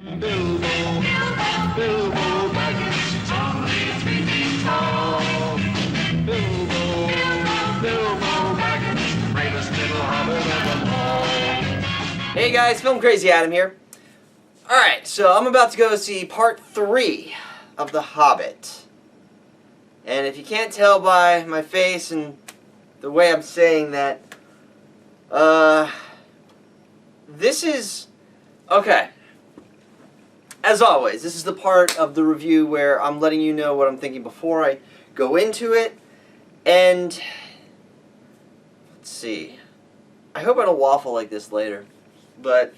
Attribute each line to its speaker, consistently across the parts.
Speaker 1: Bilbo, Bilbo Baggins, only 3 feet tall. Bilbo, Bilbo Baggins, bravest little hobbit of them all.
Speaker 2: Hey guys, FilmCrazyAdam here. Alright, so I'm about to go see part 3 of The Hobbit. And if you can't tell by my face and the way I'm saying that, this is... Okay. As always, this is the part of the review where I'm letting you know what I'm thinking before I go into it. And... let's see. I hope I don't waffle like this later. But...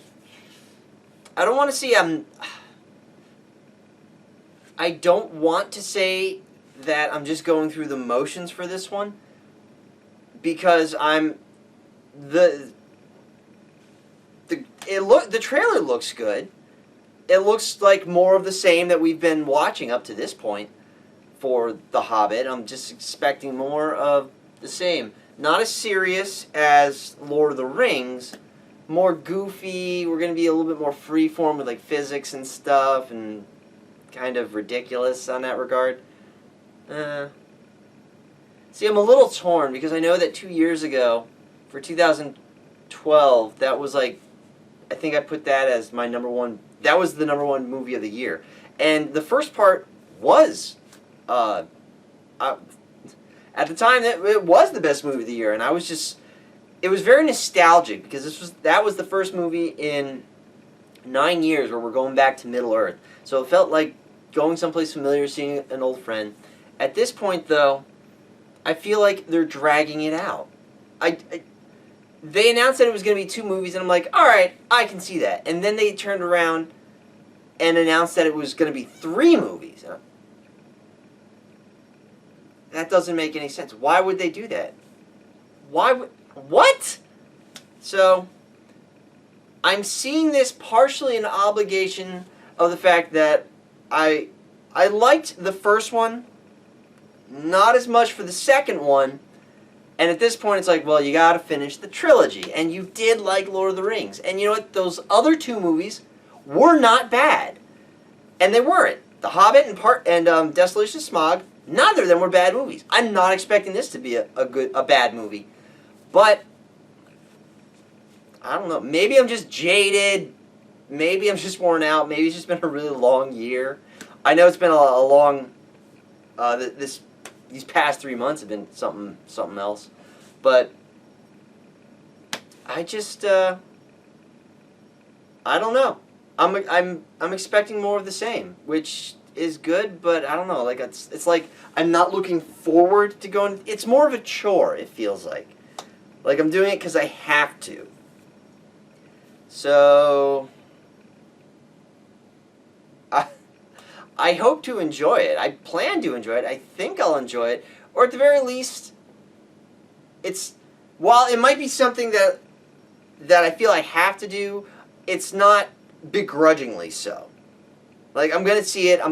Speaker 2: I don't want to see... I don't want to say that I'm just going through the motions for this one. Because I'm... The trailer looks good. It looks like more of the same that we've been watching up to this point for The Hobbit. I'm just expecting more of the same. Not as serious as Lord of the Rings. More goofy. We're going to be a little bit more freeform with like physics and stuff and kind of ridiculous on that regard. See, I'm a little torn because I know that 2 years ago, for 2012, that was like, I think I put that as my #1. That was the #1 movie of the year. And the first part was, at the time, it was the best movie of the year. And I was just, it was very nostalgic because that was the first movie in 9 years where we're going back to Middle Earth. So it felt like going someplace familiar, seeing an old friend. At this point, though, I feel like they're dragging it out. They announced that it was going to be 2 movies, and I'm like, alright, I can see that. And then they turned around and announced that it was going to be 3 movies. That doesn't make any sense. Why would they do that? What? So, I'm seeing this partially an obligation of the fact that I liked the first one, not as much for the second one. And at this point, it's like, well, you gotta finish the trilogy. And you did like Lord of the Rings. And you know what? Those other 2 movies were not bad. And they weren't. The Hobbit and Desolation of Smaug, neither of them were bad movies. I'm not expecting this to be a bad movie. But, I don't know. Maybe I'm just jaded. Maybe I'm just worn out. Maybe it's just been a really long year. I know it's been a long... These past 3 months have been something else, but I just I don't know. I'm expecting more of the same, which is good, but I don't know. Like it's like I'm not looking forward to going. It's more of a chore. It feels like I'm doing it because I have to. So I hope to enjoy it. I plan to enjoy it. I think I'll enjoy it. Or at the very least, while it might be something that I feel I have to do, it's not begrudgingly so. Like, I'm going to see it. I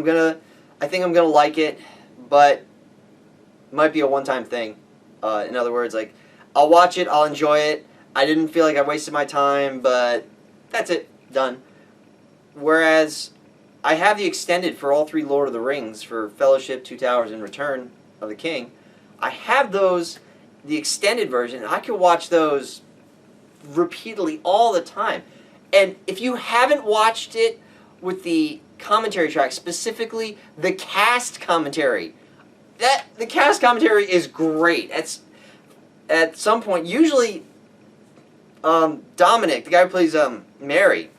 Speaker 2: think I'm going to like it, but it might be a one-time thing. In other words, like, I'll watch it, I'll enjoy it. I didn't feel like I wasted my time, but that's it. Done. Whereas I have the extended for all 3 Lord of the Rings, for Fellowship, Two Towers, and Return of the King. I have those, the extended version, and I can watch those repeatedly all the time. And if you haven't watched it with the commentary track, specifically the cast commentary, the cast commentary is great. At some point, usually Dominic, the guy who plays Merry,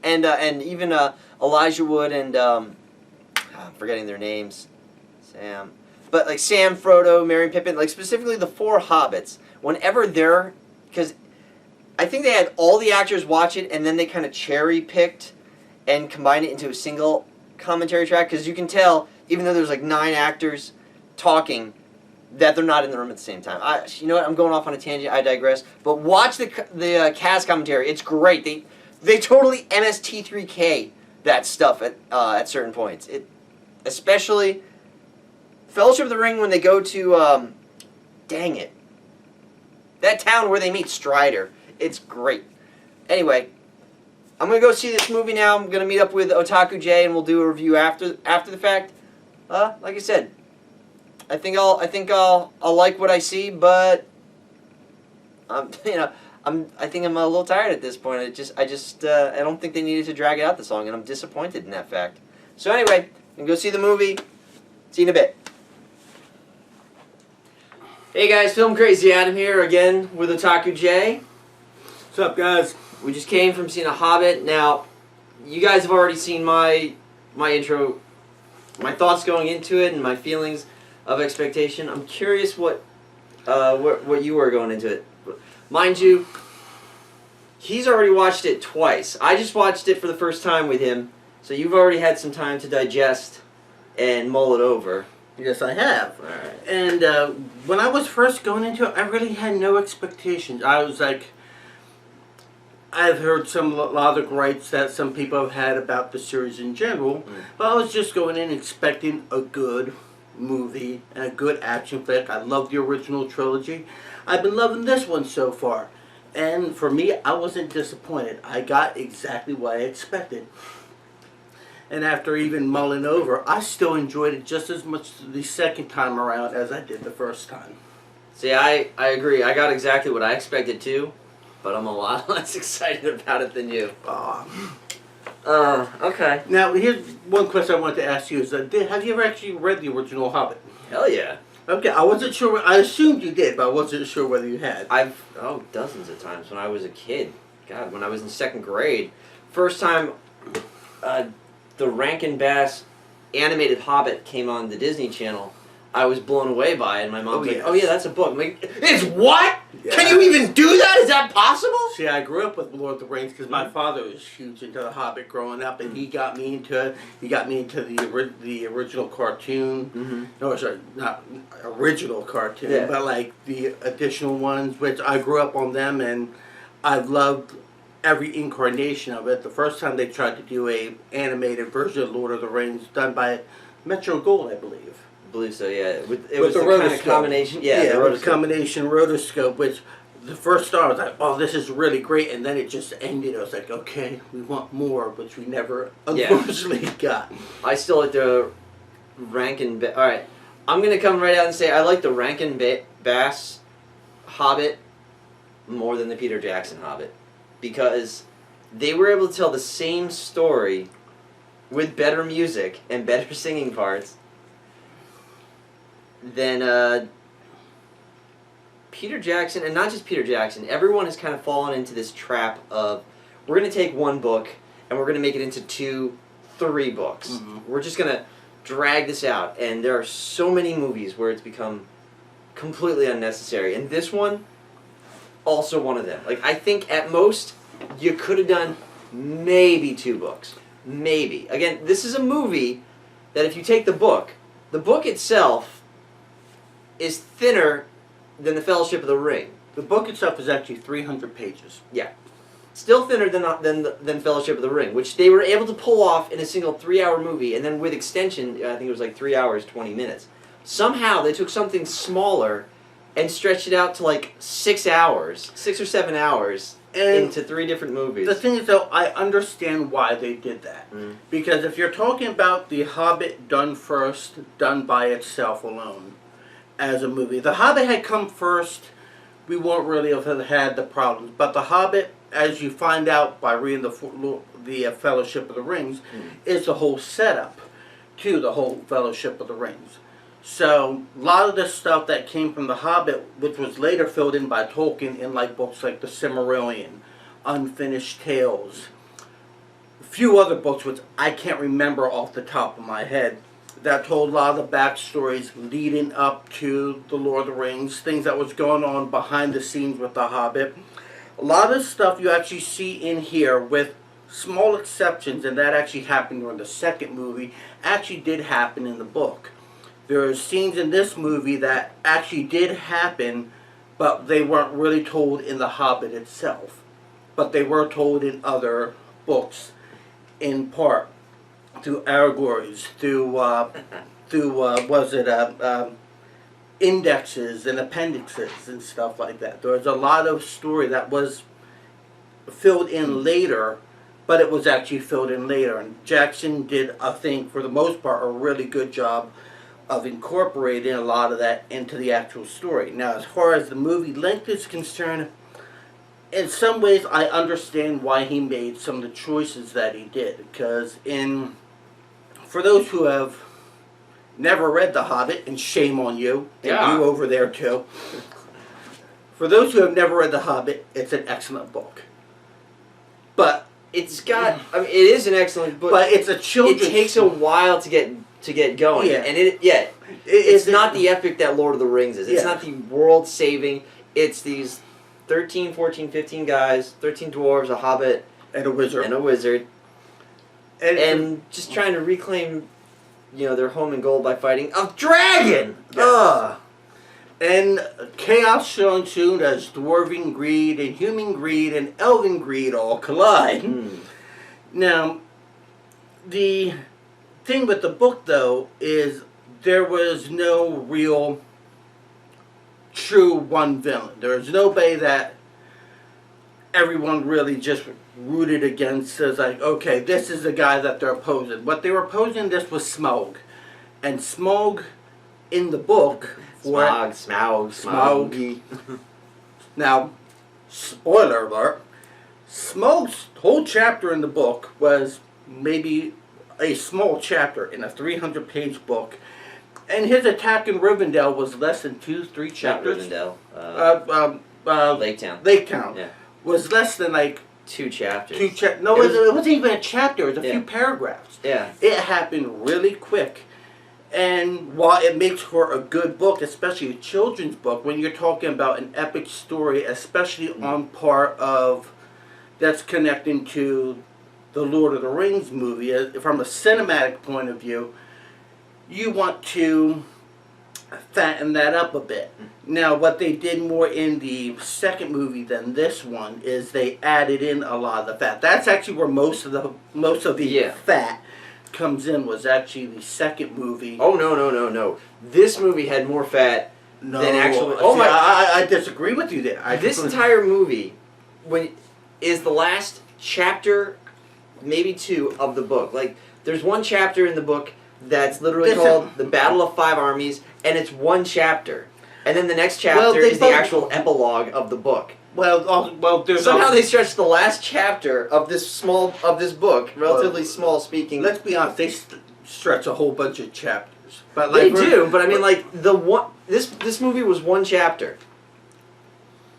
Speaker 2: and even Elijah Wood and I'm forgetting their names, Sam, but like Sam, Frodo, Merry, and Pippin, like specifically the 4 hobbits. Whenever they're, because I think they had all the actors watch it and then they kind of cherry picked and combined it into a single commentary track. Because you can tell, even though there's like 9 actors talking, that they're not in the room at the same time. You know what? I'm going off on a tangent. I digress. But watch the cast commentary. It's great. They totally Pt3K that stuff at certain points. Especially Fellowship of the Ring when they go to, dang it, that town where they meet Strider. It's great. Anyway, I'm gonna go see this movie now. I'm gonna meet up with Otaku Jay, and we'll do a review after the fact. Like I said, I think I'll like what I see, but I think I'm a little tired at this point. I don't think they needed to drag it out this long, and I'm disappointed in that fact. So anyway, I'm gonna go see the movie. See you in a bit. Hey guys, FilmCrazyAdam here again with Otaku Jay.
Speaker 3: What's up, guys?
Speaker 2: We just came from seeing a Hobbit. Now, you guys have already seen my intro, my thoughts going into it, and my feelings of expectation. I'm curious what you were going into it. Mind you, he's already watched it twice. I just watched it for the first time with him, so you've already had some time to digest and mull it over.
Speaker 3: Yes, I have.
Speaker 2: Alright.
Speaker 3: And when I was first going into it, I really had no expectations. I was like, I've heard a lot of the gripes that some people have had about the series in general, but I was just going in expecting a good movie and a good action flick. I love the original trilogy. I've been loving this one so far. And for me, I wasn't disappointed. I got exactly what I expected. And after even mulling over, I still enjoyed it just as much the second time around as I did the first time.
Speaker 2: See, I agree. I got exactly what I expected too, but I'm a lot less excited about it than you. Okay.
Speaker 3: Now, here's one question I wanted to ask you: have you ever actually read the original Hobbit?
Speaker 2: Hell yeah.
Speaker 3: Okay, I wasn't sure. I assumed you did, but I wasn't sure whether you had.
Speaker 2: Dozens of times when I was a kid. God, when I was in second grade, first time the Rankin Bass animated Hobbit came on the Disney Channel, I was blown away by it, and my mom's like, "Oh yeah, that's a book." I'm like, "It's what?
Speaker 3: Yeah.
Speaker 2: Can you even do that? Is that possible?"
Speaker 3: See, I grew up with Lord of the Rings because my father was huge into the Hobbit growing up, and he got me into it. He got me into the original cartoon. No, sorry, not original cartoon, but like the additional ones, which I grew up on them, and I've loved every incarnation of it. The first time they tried to do a animated version of Lord of the Rings, done by Metro Gold, I believe.
Speaker 2: I believe so, yeah. It was
Speaker 3: the
Speaker 2: the kind of combination. Yeah,
Speaker 3: it was
Speaker 2: rotoscope.
Speaker 3: a combination rotoscope, which the first star was like, oh, this is really great, and then it just ended. I was like, okay, we want more, which we never unfortunately got.
Speaker 2: I still like the Rankin Bass. Alright, I'm going to come right out and say I like the Rankin Bass Hobbit more than the Peter Jackson Hobbit. Because they were able to tell the same story with better music and better singing parts than Peter Jackson, and not just Peter Jackson. Everyone has kind of fallen into this trap of, we're going to take one book and we're going to make it into 2, 3 books. We're just going to drag this out. And there are so many movies where it's become completely unnecessary. And this one, also one of them. Like, I think at most you could have done maybe 2 books. Maybe. Again, this is a movie that if you take the book itself is thinner than the Fellowship of the Ring.
Speaker 3: The book itself is actually 300 pages.
Speaker 2: Yeah. Still thinner than Fellowship of the Ring, which they were able to pull off in a single 3-hour movie, and then with extension, I think it was like 3 hours, 20 minutes. Somehow they took something smaller and stretched it out to like 6 hours, 6 or 7 hours, and into 3 different movies.
Speaker 3: The thing is, though, I understand why they did that. Because if you're talking about The Hobbit done first, done by itself alone, as a movie, The Hobbit had come first, we won't really have had the problems. But The Hobbit, as you find out by reading the Fellowship of the Rings, is the whole setup to the whole Fellowship of the Rings. So, a lot of the stuff that came from The Hobbit, which was later filled in by Tolkien in like books like The Silmarillion, Unfinished Tales, a few other books which I can't remember off the top of my head, that told a lot of the backstories leading up to The Lord of the Rings, things that was going on behind the scenes with The Hobbit. A lot of stuff you actually see in here, with small exceptions, and that actually happened during the second movie, actually did happen in the book. There are scenes in this movie that actually did happen, but they weren't really told in The Hobbit itself. But they were told in other books, in part, through allegories, through indexes and appendixes and stuff like that. There was a lot of story that was filled in later but it was actually filled in later. And Jackson did, I think, for the most part, a really good job of incorporating a lot of that into the actual story. Now, as far as the movie length is concerned, in some ways I understand why he made some of the choices that he did. Because for those who have never read The Hobbit, and shame on you, and you over there too. For those who have never read The Hobbit, it's an excellent book. But
Speaker 2: it's got. I mean, it is an excellent book.
Speaker 3: But it's a children's.
Speaker 2: It takes a while to get going.
Speaker 3: Yeah.
Speaker 2: And it's not the epic that Lord of the Rings is. It's not the world saving. It's these 13, 14, 15 guys, 13 dwarves, a hobbit,
Speaker 3: and a
Speaker 2: wizard. And just trying to reclaim, their home and gold by fighting a dragon.
Speaker 3: Yes. And chaos shall ensue as dwarven greed and human greed and elven greed all collide. Now, the thing with the book, though, is there was no real true one villain. There was nobody that everyone really just rooted against as like, okay, this is the guy that they're opposing. What they were opposing this was Smaug. And Smaug in the book... Smaug. Now, spoiler alert, Smaug's whole chapter in the book was maybe a small chapter in a 300-page book. And his attack in Rivendell was less than 2-3 chapters.
Speaker 2: Not Rivendell. Lake Town.
Speaker 3: Lake Town.
Speaker 2: Yeah.
Speaker 3: Was less than like
Speaker 2: 2 chapters.
Speaker 3: It wasn't even a chapter. It was a few paragraphs.
Speaker 2: Yeah.
Speaker 3: It happened really quick. And while it makes for a good book, especially a children's book, when you're talking about an epic story, especially on part of that's connecting to the Lord of the Rings movie, from a cinematic point of view, you want to fatten that up a bit. Now, what they did more in the second movie than this one is they added in a lot of the fat. That's actually where most of the fat comes in, was actually the second movie.
Speaker 2: Oh, no. This movie had more fat than actually...
Speaker 3: I disagree with you there.
Speaker 2: This entire movie is the last chapter, maybe 2, of the book. Like, there's one chapter in the book that's literally called The Battle of Five Armies, and it's one chapter. And then the next chapter is the actual epilogue of the book.
Speaker 3: There's
Speaker 2: somehow they stretched the last chapter of this book, relatively small speaking.
Speaker 3: Let's be honest, they stretch a whole bunch of chapters. But
Speaker 2: they do, but I mean, like this movie was one chapter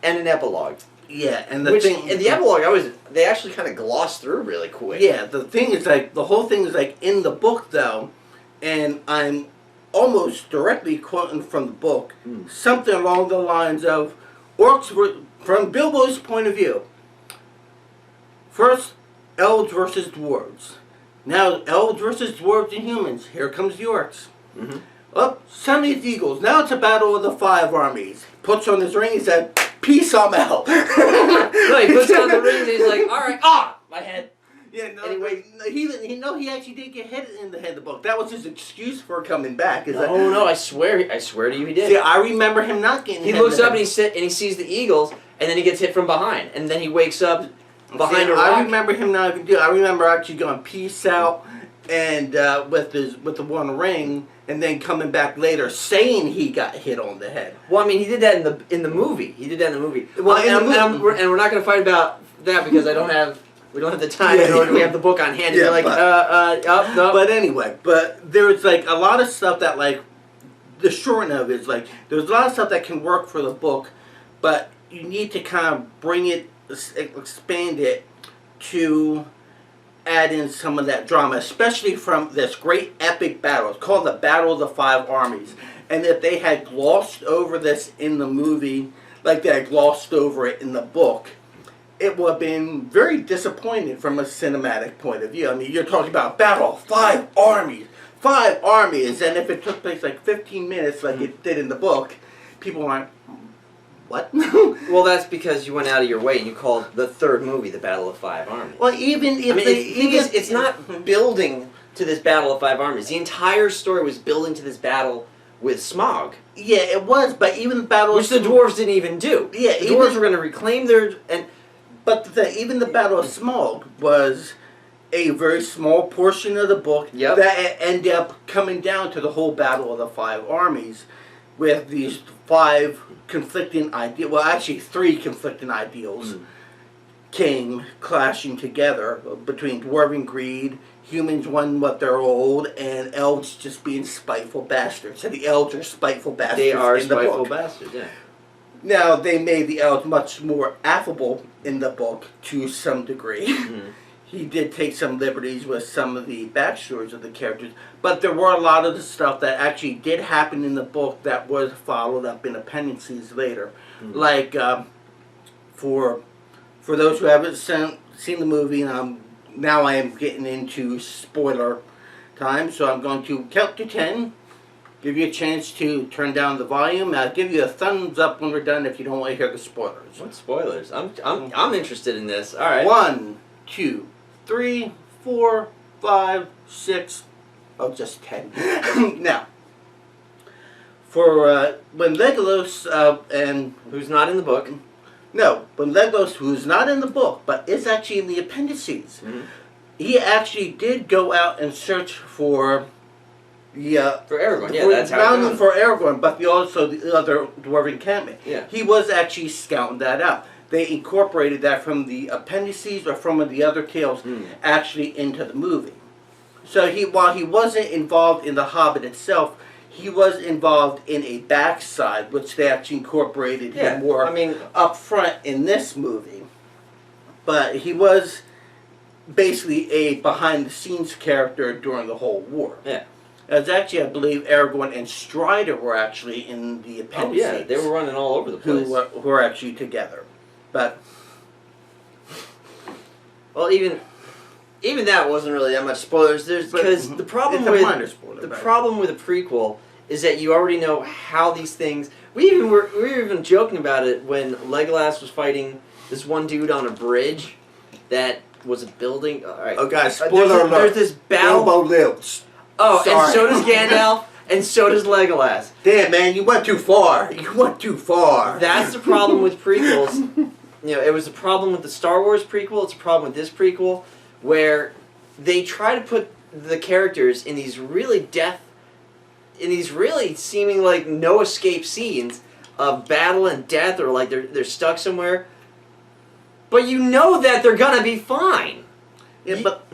Speaker 2: and an epilogue.
Speaker 3: Yeah, and
Speaker 2: the epilogue, they actually kind of glossed through really quick.
Speaker 3: Yeah, the whole thing is like in the book though, and I'm almost directly quoting from the book, something along the lines of orcs were. From Bilbo's point of view, first, elves versus dwarves. Now, elves versus dwarves and humans. Here comes the orcs. Suddenly it's eagles. Now it's a battle of the 5 armies. Puts on his ring, he said, peace, I'm out.
Speaker 2: No, he puts on the ring and he's like, alright, my head.
Speaker 3: Yeah, no, anyway, he actually did get hit in the head of the book. That was his excuse for coming back.
Speaker 2: No, I swear to you he did.
Speaker 3: See, I remember him not getting hit.
Speaker 2: He looks up and he sees the eagles, and then he gets hit from behind, and then he wakes up behind a rock.
Speaker 3: I remember him not even I remember actually going peace out, and with the one ring, and then coming back later saying he got hit on the head.
Speaker 2: Well, I mean, he did that in the movie. Well, and we're not going to fight about that because we don't have the time, nor do we have the book on hand.
Speaker 3: Yeah,
Speaker 2: no.
Speaker 3: But anyway, there's like a lot of stuff that like the short of it is like there's a lot of stuff that can work for the book, but you need to kind of bring it, expand it to add in some of that drama, especially from this great epic battle. It's called the Battle of the 5 Armies. And if they had glossed over this in the movie, like they had glossed over it in the book, it would have been very disappointing from a cinematic point of view. I mean, you're talking about battle, 5 armies, and if it took place like 15 minutes like it did in the book, people were like, what?
Speaker 2: Well, that's because you went out of your way and you called the third movie the Battle of 5 Armies.
Speaker 3: Well, even if
Speaker 2: it's not building to this Battle of 5 Armies. The entire story was building to this battle with Smaug.
Speaker 3: Yeah, it was, but even the battle...
Speaker 2: Which the dwarves didn't even do.
Speaker 3: Yeah,
Speaker 2: the dwarves were going to reclaim their...
Speaker 3: But even the Battle of Smaug was a very small portion of the book that ended up coming down to the whole Battle of the Five Armies, with these 5 conflicting ideas. Well, actually, 3 conflicting ideals came clashing together between dwarven greed, humans wanting what they're old, and elves just being spiteful bastards. And the elves are spiteful bastards.
Speaker 2: They are
Speaker 3: in the
Speaker 2: spiteful
Speaker 3: book.
Speaker 2: bastards. Yeah.
Speaker 3: Now, they made the elves much more affable in the book to some degree. He did take some liberties with some of the backstories of the characters, but there were a lot of the stuff that actually did happen in the book that was followed up in appendices later. Like, for those who haven't seen the movie, and now I am getting into spoiler time, so I'm going to count to 10. Give you a chance to turn down the volume. I'll give you a thumbs up when we're done if you don't want to hear the spoilers.
Speaker 2: What spoilers? I'm interested in this. All right.
Speaker 3: 1, 2, 3, 4, 5, 6. Oh, just 10. Now, for when Legolas and
Speaker 2: who's not in the book?
Speaker 3: No, when Legolas, who's not in the book but is actually in the appendices, he actually did go out and search for.
Speaker 2: For Aragorn, yeah, that's how.
Speaker 3: Not only for Aragorn, but also the other dwarven encampment.
Speaker 2: Yeah.
Speaker 3: He was actually scouting that out. They incorporated that from the appendices or from the other tales actually into the movie. So while he wasn't involved in the Hobbit itself, he was involved in a backside, which they actually incorporated him more up front in this movie. But he was basically a behind-the-scenes character during the whole war.
Speaker 2: Yeah.
Speaker 3: As actually, I believe Aragorn and Strider were actually in the appendices.
Speaker 2: Oh yeah, they were running all over the place.
Speaker 3: Who were actually together. But
Speaker 2: well, even that wasn't really that much spoilers. Because the problem with a prequel is that you already know how these things. We were even joking about it when Legolas was fighting this one dude on a bridge that was a building. All right.
Speaker 3: Oh, guys, spoiler alert.
Speaker 2: There's this battle.
Speaker 3: Bilbo lives.
Speaker 2: Oh,
Speaker 3: sorry.
Speaker 2: And so does Gandalf, and so does Legolas.
Speaker 3: Damn, man, you went too far. You went too far.
Speaker 2: That's the problem with prequels. It was a problem with the Star Wars prequel. It's a problem with this prequel, where they try to put the characters in these really seeming like no escape scenes of battle and death, or like they're stuck somewhere. But you know that they're gonna be fine.
Speaker 3: Yeah, but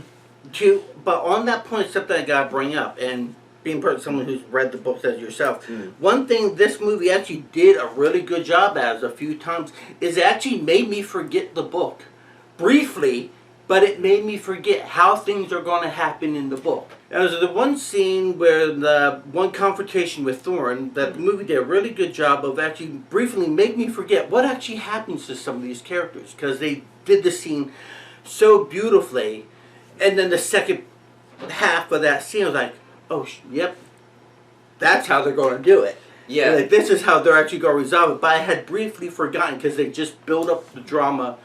Speaker 3: on that point, something I gotta bring up, and being someone who's read the books as yourself, one thing this movie actually did a really good job as a few times is it actually made me forget the book. Briefly, but it made me forget how things are going to happen in the book. There's the one scene where the one confrontation with Thorin that the movie did a really good job of actually briefly make me forget what actually happens to some of these characters, because they did the scene so beautifully. And then the second half of that scene, I was like, oh, yep, that's how they're going to do it.
Speaker 2: Yeah.
Speaker 3: Like, this is how they're actually going to resolve it. But I had briefly forgotten, because they just build up the drama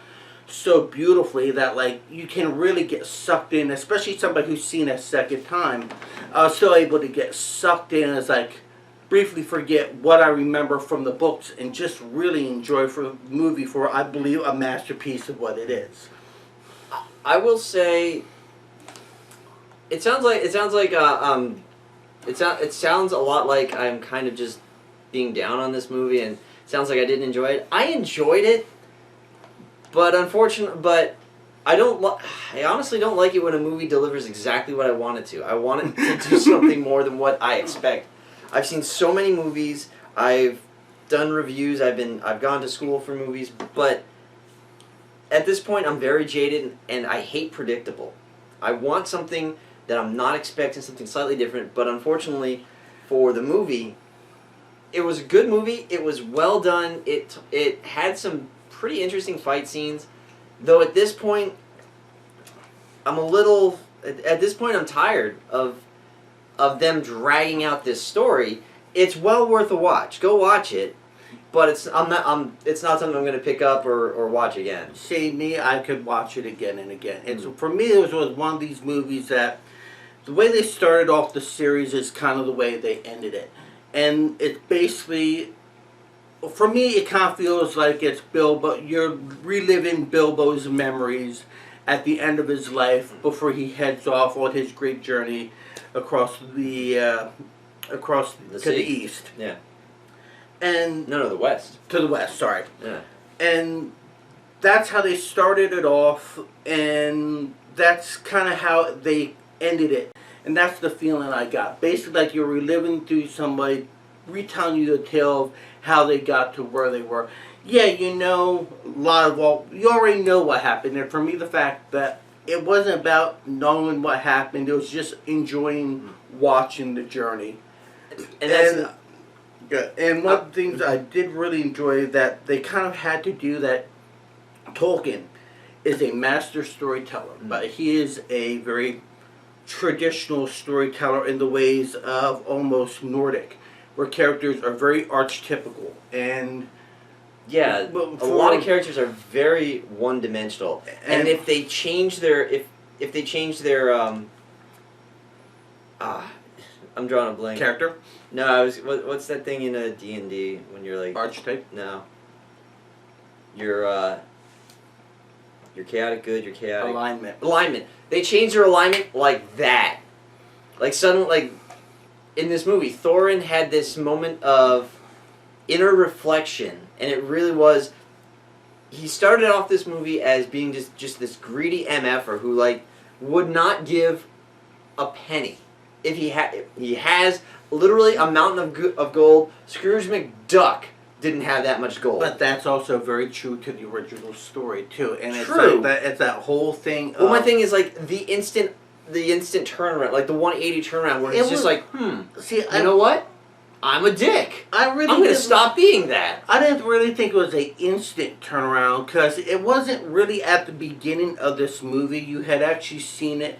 Speaker 3: so beautifully that, like, you can really get sucked in, especially somebody who's seen it a second time. I was still able to get sucked in as, like, briefly forget what I remember from the books and just really enjoy the movie for, I believe, a masterpiece of what it is.
Speaker 2: I will say, it sounds a lot like I'm kind of just being down on this movie, and it sounds like I didn't enjoy it. I enjoyed it, but I honestly don't like it when a movie delivers exactly what I want it to. I want it to do something more than what I expect. I've seen so many movies. I've done reviews. I've gone to school for movies, but at this point, I'm very jaded, and I hate predictable. I want something that I'm not expecting, something slightly different, but unfortunately, for the movie, it was a good movie. It was well done. It had some pretty interesting fight scenes, though at this point, I'm tired of them dragging out this story. It's well worth a watch. Go watch it. But it's not something I'm going to pick up or watch again.
Speaker 3: See, me, I could watch it again and again. And for me, it was one of these movies that the way they started off the series is kind of the way they ended it. And it's basically for me, it kind of feels like it's Bilbo. You're reliving Bilbo's memories at the end of his life before he heads off on his great journey across the to
Speaker 2: sea.
Speaker 3: the east.
Speaker 2: Yeah.
Speaker 3: And
Speaker 2: No, the west.
Speaker 3: to the west. Sorry.
Speaker 2: Yeah.
Speaker 3: And that's how they started it off, and that's kind of how they ended it. And that's the feeling I got. Basically, like you're reliving through somebody, retelling you the tale of how they got to where they were. Yeah, you know you already know what happened. And for me, the fact that it wasn't about knowing what happened, it was just enjoying watching the journey. And one of the things I did really enjoy that they kind of had to do that. Tolkien is a master storyteller, but he is a very traditional storyteller in the ways of almost Nordic, where characters are very archetypical and
Speaker 2: yeah, a lot of characters are very one-dimensional, and if they change their I'm drawing a blank.
Speaker 3: character
Speaker 2: No, I was. What's that thing in a D&D when you're like
Speaker 3: archetype.
Speaker 2: No. You're chaotic good. You're chaotic alignment. They change their alignment like that. Like suddenly, like in this movie, Thorin had this moment of inner reflection, and it really was. He started off this movie as being just this greedy MFer who like would not give a penny if he has literally a mountain of gold. Scrooge McDuck didn't have that much gold.
Speaker 3: But that's also very true to the original story too, and
Speaker 2: True.
Speaker 3: It's that whole thing.
Speaker 2: Well, my thing is like the instant turnaround, like the 180 turnaround, where it's just like,
Speaker 3: See,
Speaker 2: you know what? I'm a dick. I'm going to stop being that.
Speaker 3: I didn't really think it was an instant turnaround because it wasn't really at the beginning of this movie. You had actually seen it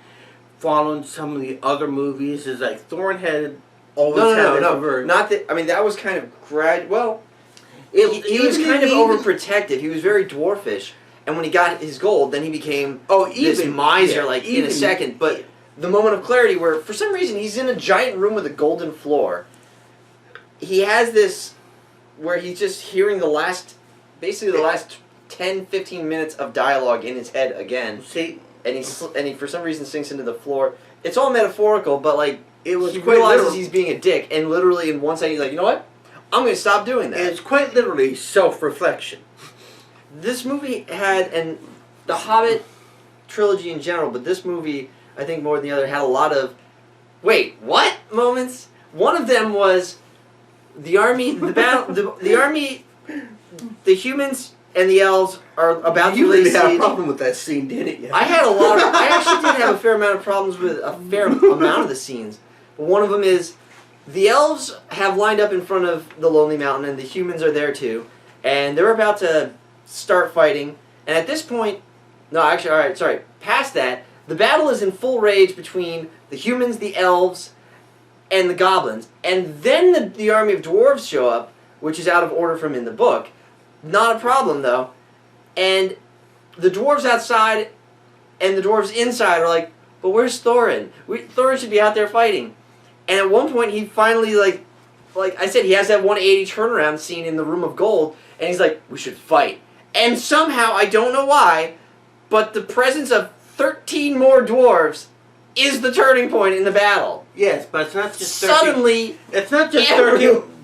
Speaker 3: following some of the other movies. It's like Thorin had always had
Speaker 2: no. Not that. I mean, that was kind of Well, he was kind of overprotective. He was very dwarfish, and when he got his gold, then he became this miser, in a second. But the moment of clarity, where for some reason he's in a giant room with a golden floor. He has this where he's just hearing the last 10, 15 minutes of dialogue in his head again.
Speaker 3: See,
Speaker 2: and he for some reason sinks into the floor. It's all metaphorical, but like
Speaker 3: he
Speaker 2: realizes
Speaker 3: literal.
Speaker 2: he's being a dick, and literally in one second he's like, you know what? I'm going to stop doing that.
Speaker 3: It's quite literally self-reflection.
Speaker 2: This movie had, and the Hobbit trilogy in general, but this movie, I think more than the other, had a lot of, wait, what moments? One of them was the army, the army, the humans and the elves are about to lay siege.
Speaker 3: You really had a problem with that scene, didn't you?
Speaker 2: I actually did have a fair amount of problems with a fair amount of the scenes. But one of them is, the elves have lined up in front of the Lonely Mountain, and the humans are there too, and they're about to start fighting. And at this point, past that, the battle is in full rage between the humans, the elves, and the goblins. And then the army of dwarves show up, which is out of order from in the book. Not a problem though. And the dwarves outside and the dwarves inside are like, but where's Thorin? Thorin should be out there fighting. And at one point, he finally, like I said, he has that 180 turnaround scene in the Room of Gold, and he's like, we should fight. And somehow, I don't know why, but the presence of 13 more dwarves is the turning point in the battle.
Speaker 3: Yes, but it's not just
Speaker 2: 13. Suddenly,
Speaker 3: it's not just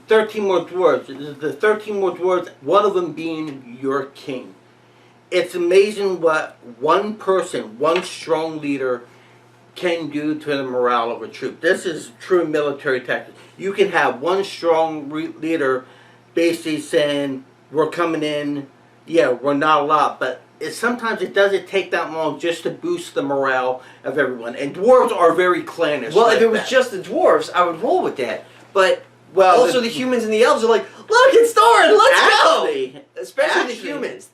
Speaker 3: 13 more dwarves. It's the 13 more dwarves, one of them being your king. It's amazing what one person, one strong leader, can do to the morale of a troop. This is true military tactics. You can have one strong leader basically saying, we're coming in, yeah, we're not a lot, but sometimes it doesn't take that long just to boost the morale of everyone. And dwarves are very clannish.
Speaker 2: Well, if it was just the dwarves, I would roll with that. But also the humans and the elves are like, look, it's Thorin, let's go! Especially the humans.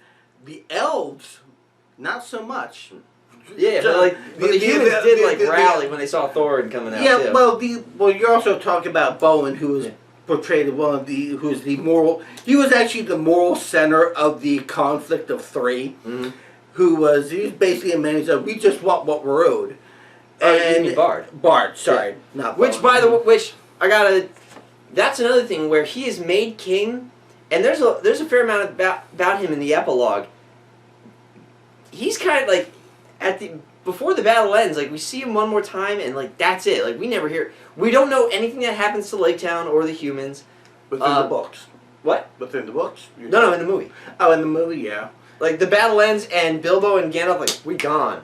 Speaker 3: The elves, not so much.
Speaker 2: Yeah, but the humans did rally when they saw Thorin coming out.
Speaker 3: Yeah, too. well, you're also talking about Bowen, who was portrayed as who's the moral. He was actually the moral center of the conflict of three. Mm-hmm. He was basically a man who said, "We just want what we're owed." And Bard, sorry, not Bowen.
Speaker 2: That's another thing where he is made king, And there's a fair amount about him in the epilogue. He's kind of like before the battle ends, like we see him one more time and like that's it. Like we never hear. We don't know anything that happens to Lake Town or the humans.
Speaker 3: Within the books.
Speaker 2: What?
Speaker 3: Within the books?
Speaker 2: No, in the movie.
Speaker 3: Oh, in the movie, yeah.
Speaker 2: Like the battle ends and Bilbo and Gandalf like we gone.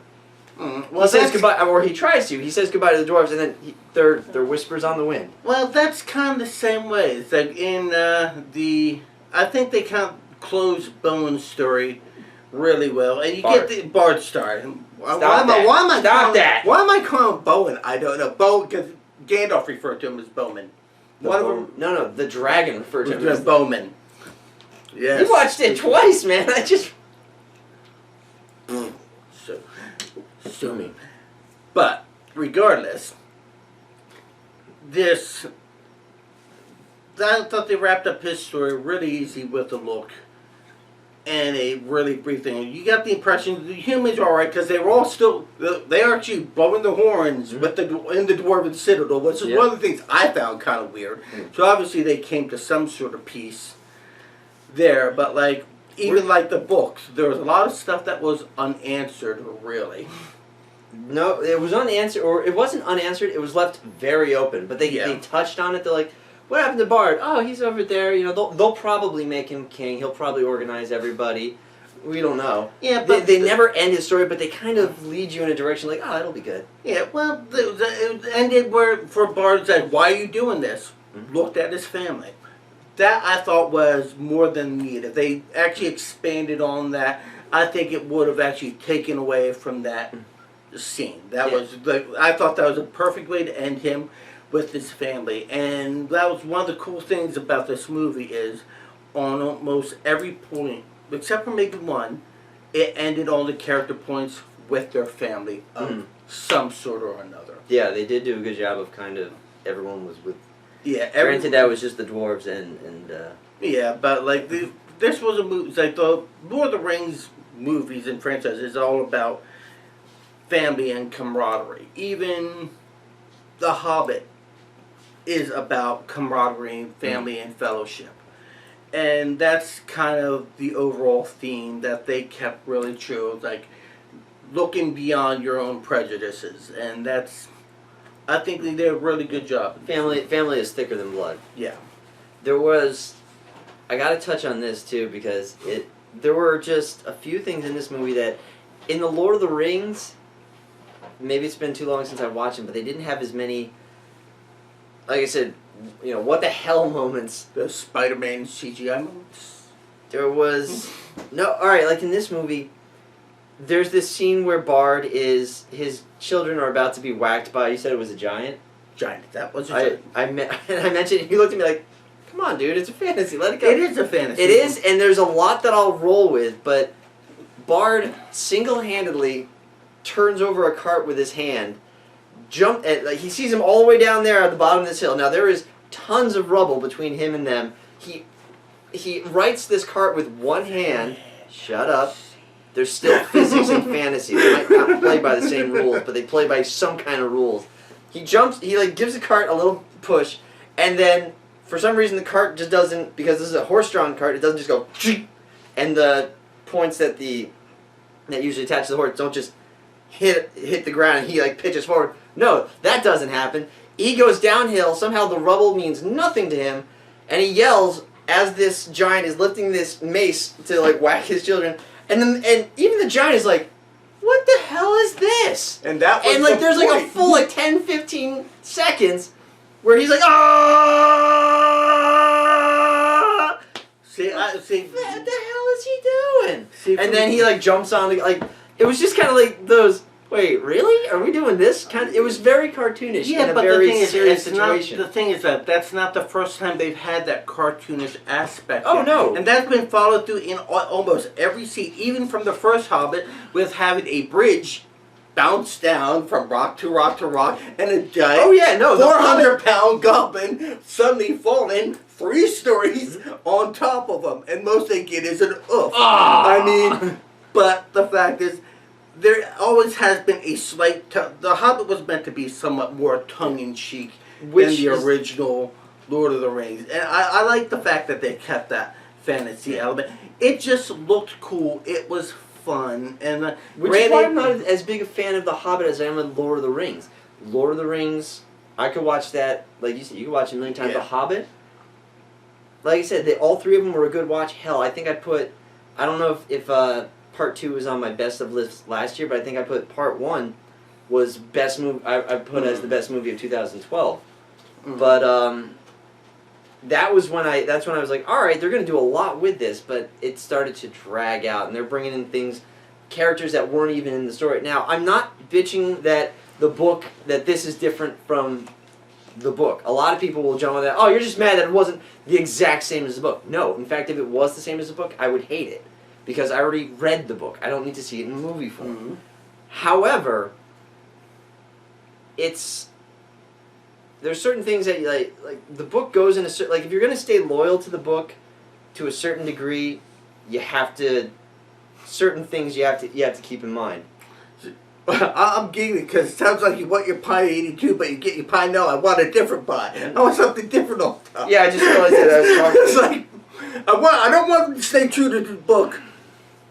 Speaker 3: Well,
Speaker 2: he says goodbye, or he tries to. He says goodbye to the dwarves, and then they're whispers on the wind.
Speaker 3: Well, that's kind of the same way. It's like in I think they kind of close Bowen's story really well, and you get the Bard story. Why am I calling Bowen? I don't know. Bowen, because Gandalf referred to him as Bowman.
Speaker 2: No, the dragon referred to him
Speaker 3: as Bowman. Yes.
Speaker 2: You watched it twice, man. I just
Speaker 3: sue me. But regardless, I thought they wrapped up his story really easy with a look and a really brief thing. You got the impression the humans are alright because they were all they are actually blowing the horns in the Dwarven Citadel, which is one of the things I found kind of weird. So obviously they came to some sort of peace there, but like even like the books, there was a lot of stuff that was unanswered, really.
Speaker 2: No, it was unanswered, or it wasn't unanswered. It was left very open, but they touched on it. They're like, "What happened to Bard? Oh, he's over there. You know, they'll probably make him king. He'll probably organize everybody. We don't know."
Speaker 3: Yeah, but
Speaker 2: they never end his story, but they kind of lead you in a direction like, "Oh, it'll be good."
Speaker 3: Yeah, well, it ended where for Bard said, "Why are you doing this?" Looked at his family. That I thought was more than needed. If they actually expanded on that, I think it would have actually taken away from that scene. That was I thought that was a perfect way to end him with his family, and that was one of the cool things about this movie is on almost every point, except for maybe one, it ended on the character points with their family of some sort or another.
Speaker 2: Yeah, they did do a good job of kind of everyone was with.
Speaker 3: Yeah,
Speaker 2: granted that was just the dwarves and.
Speaker 3: Yeah, but like this was a movie. Like the Lord of the Rings movies and franchises is all about family and camaraderie. Even The Hobbit is about camaraderie, family, and fellowship. And that's kind of the overall theme that they kept really true, like looking beyond your own prejudices. And that's, I think they did a really good job.
Speaker 2: Family is thicker than blood.
Speaker 3: Yeah.
Speaker 2: There was, I gotta touch on this too because there were just a few things in this movie that, in the Lord of the Rings, maybe it's been too long since I watched them, but they didn't have as many, like I said, you know, what the hell moments.
Speaker 3: The Spider-Man CGI moments?
Speaker 2: There was, no, alright, like in this movie, there's this scene where Bard his children are about to be whacked by, you said it was a giant?
Speaker 3: Giant, that was a giant.
Speaker 2: I mentioned it, he looked at me like, come on dude, it's a fantasy, let it go.
Speaker 3: It is a fantasy.
Speaker 2: It is, and there's a lot that I'll roll with, but Bard single-handedly turns over a cart with his hand, like he sees him all the way down there at the bottom of this hill. Now there is tons of rubble between him and them. He rights this cart with one hand. Shut up. There's still physics and fantasy. They might not play by the same rules, but they play by some kind of rules. He jumps, he like gives the cart a little push, and then for some reason the cart just doesn't, because this is a horse-drawn cart, it doesn't just go, and the points that usually attach to the horse don't just hit the ground and he like pitches forward. No, that doesn't happen. He goes downhill, somehow the rubble means nothing to him, and he yells as this giant is lifting this mace to like whack his children, and even the giant is like, what the hell is this?
Speaker 3: And that was
Speaker 2: like there's like a full like 10-15 seconds where he's like, ah!
Speaker 3: See,
Speaker 2: what the hell is he doing? And then he like jumps on the, like, it was just kind of like those, wait, really? Are we doing this? Kind of, it was very cartoonish in a very serious situation.
Speaker 3: The thing is that that's not the first time they've had that cartoonish aspect.
Speaker 2: Oh, no.
Speaker 3: And that's been followed through in almost every scene, even from the first Hobbit, with having a bridge bounce down from rock to rock to rock, and a giant 400-pound goblin suddenly falling 3 stories on top of them. And most they get is an oof. I mean, but the fact is, there always has been a slight... The Hobbit was meant to be somewhat more tongue-in-cheek than the original Lord of the Rings. And I like the fact that they kept that fantasy element. It just looked cool. It was fun, and
Speaker 2: Which is why I'm not as big a fan of The Hobbit as I am of Lord of the Rings. Lord of the Rings, I could watch that, like you said, you could watch it a million times.
Speaker 3: Yeah.
Speaker 2: The Hobbit, like I said, all three of them were a good watch. Hell, I think I put, I don't know if part 2 was on my best of list last year, but I think I put part 1 was best movie. I put as the best movie of 2012. But that's when I was like, all right, they're going to do a lot with this, but it started to drag out, and they're bringing in characters that weren't even in the story. Now, I'm not bitching that this is different from the book. A lot of people will jump on that, oh, you're just mad that it wasn't the exact same as the book. No, in fact, if it was the same as the book, I would hate it, because I already read the book. I don't need to see it in movie form. However, there's certain things that like the book goes in a certain, like, if you're going to stay loyal to the book to a certain degree, certain things you have to keep in mind.
Speaker 3: I'm giggling because it sounds like you want your pie 82, but you get your pie, no, I want a different pie. I want something different all the time.
Speaker 2: Yeah, I just realized that I was talking.
Speaker 3: It's like, I don't want them to stay true to the book,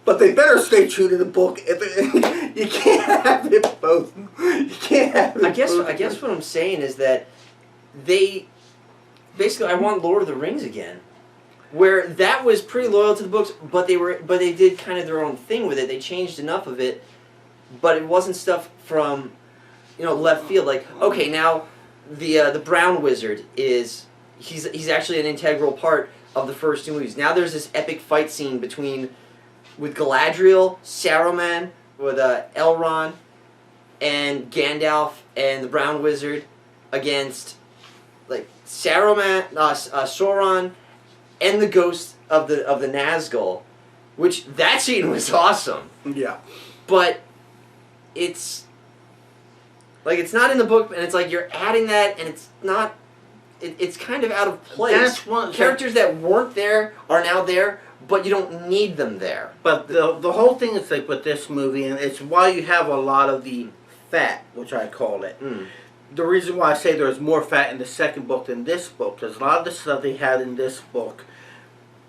Speaker 3: but they better stay true to the book. You can't have it both. You can't have it both.
Speaker 2: I guess what I'm saying is that I want Lord of the Rings again, where that was pretty loyal to the books, but they did kind of their own thing with it. They changed enough of it, but it wasn't stuff from left field. Like, okay, now the Brown Wizard he's actually an integral part of the first 2 movies. Now there's this epic fight scene with Galadriel, Saruman, with Elrond, and Gandalf and the Brown Wizard against like Saruman, Sauron, and the ghost of the Nazgul, which that scene was awesome.
Speaker 3: Yeah,
Speaker 2: but it's not in the book, and it's like you're adding that, and it's not. It's kind of out of place.
Speaker 3: That's one
Speaker 2: characters that weren't there are now there, but you don't need them there.
Speaker 3: But the whole thing is like with this movie, and it's why you have a lot of the fat, which I call it. The reason why I say there's more fat in the second book than this book, because a lot of the stuff they had in this book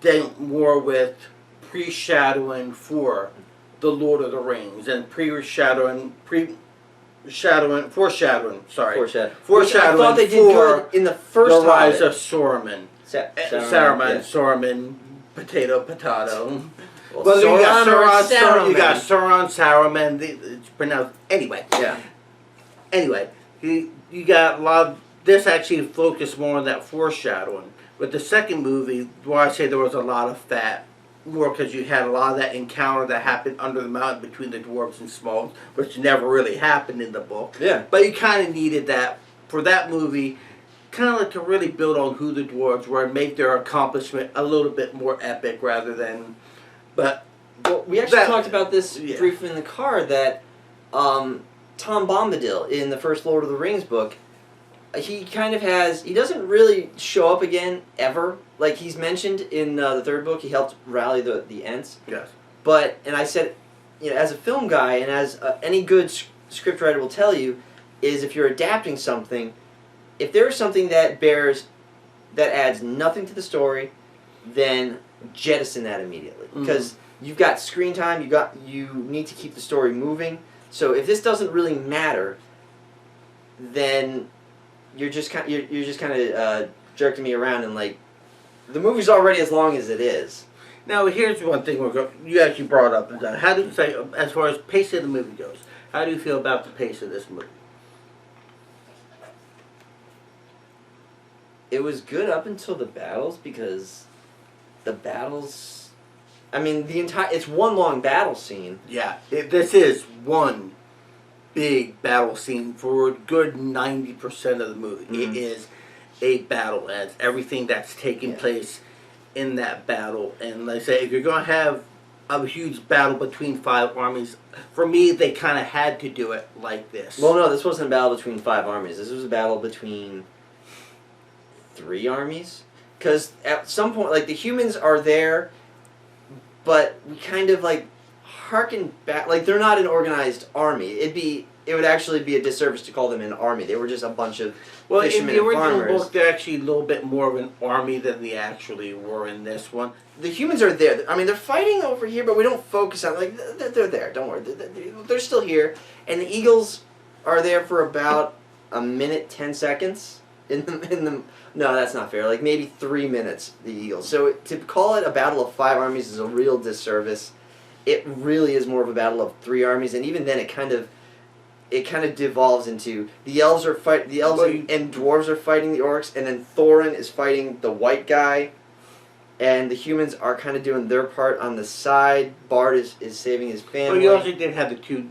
Speaker 3: dealt more with foreshadowing for the Lord of the Rings and foreshadowing. Sorry,
Speaker 2: Which I
Speaker 3: foreshadowing
Speaker 2: thought they did
Speaker 3: for
Speaker 2: good in the first
Speaker 3: the rise
Speaker 2: Hobbit.
Speaker 3: of Saruman.
Speaker 2: Saruman,
Speaker 3: Saruman, potato.
Speaker 2: Well,
Speaker 3: You got
Speaker 2: Saruman.
Speaker 3: You got Sauron, Saruman. It's pronounced anyway.
Speaker 2: Yeah.
Speaker 3: Anyway, you got a lot of this actually focused more on that foreshadowing. With the second movie, why I say there was a lot of fat, more because you had a lot of that encounter that happened under the mountain between the dwarves and Smaug, which never really happened in the book.
Speaker 2: Yeah.
Speaker 3: But you kind of needed that for that movie, kind of like to really build on who the dwarves were and make their accomplishment a little bit more epic rather than. But
Speaker 2: well, we actually talked about this briefly in the car that Tom Bombadil in the first Lord of the Rings book, he doesn't really show up again ever. Like, he's mentioned in the third book, he helped rally the Ents.
Speaker 3: Yes.
Speaker 2: And I said, as a film guy and as any good scriptwriter will tell you, is if you're adapting something, if there's something that adds nothing to the story, then jettison that immediately. Because you've got screen time, you need to keep the story moving. So if this doesn't really matter, then you're just kind of jerking me around, and like the movie's already as long as it is.
Speaker 3: Now here's one thing you actually brought up. How do you say, as far as pace of the movie goes, how do you feel about the pace of this movie?
Speaker 2: It was good up until the battles, because the battles, I mean, it's one long battle scene.
Speaker 3: Yeah, this is one big battle scene for a good 90% of the movie. It is a battle, and it's everything that's taking place in that battle. And like I say, if you're going to have a huge battle between 5 armies, for me, they kind of had to do it like this.
Speaker 2: Well, no, this wasn't a battle between 5 armies. This was a battle between 3 armies. Because at some point, like, the humans are there, but we kind of, like, harken back. Like, they're not an organized army. it would actually be a disservice to call them an army. They were just a bunch of
Speaker 3: Well, in
Speaker 2: fishermen
Speaker 3: the
Speaker 2: and
Speaker 3: original
Speaker 2: farmers.
Speaker 3: book, they're actually a little bit more of an army than they actually were in this one.
Speaker 2: The humans are there. I mean, they're fighting over here, but we don't focus on they're there. Don't worry, they're still here. And the eagles are there for about a minute 10 seconds. No, that's not fair. Like maybe 3 minutes. The eagles. So to call it a battle of 5 armies is a real disservice. It really is more of a battle of 3 armies, and even then, it kind of devolves into the elves and dwarves are fighting the orcs, and then Thorin is fighting the white guy. And the humans are kind of doing their part on the side. Bard is saving his family.
Speaker 3: Well, you also did have the two.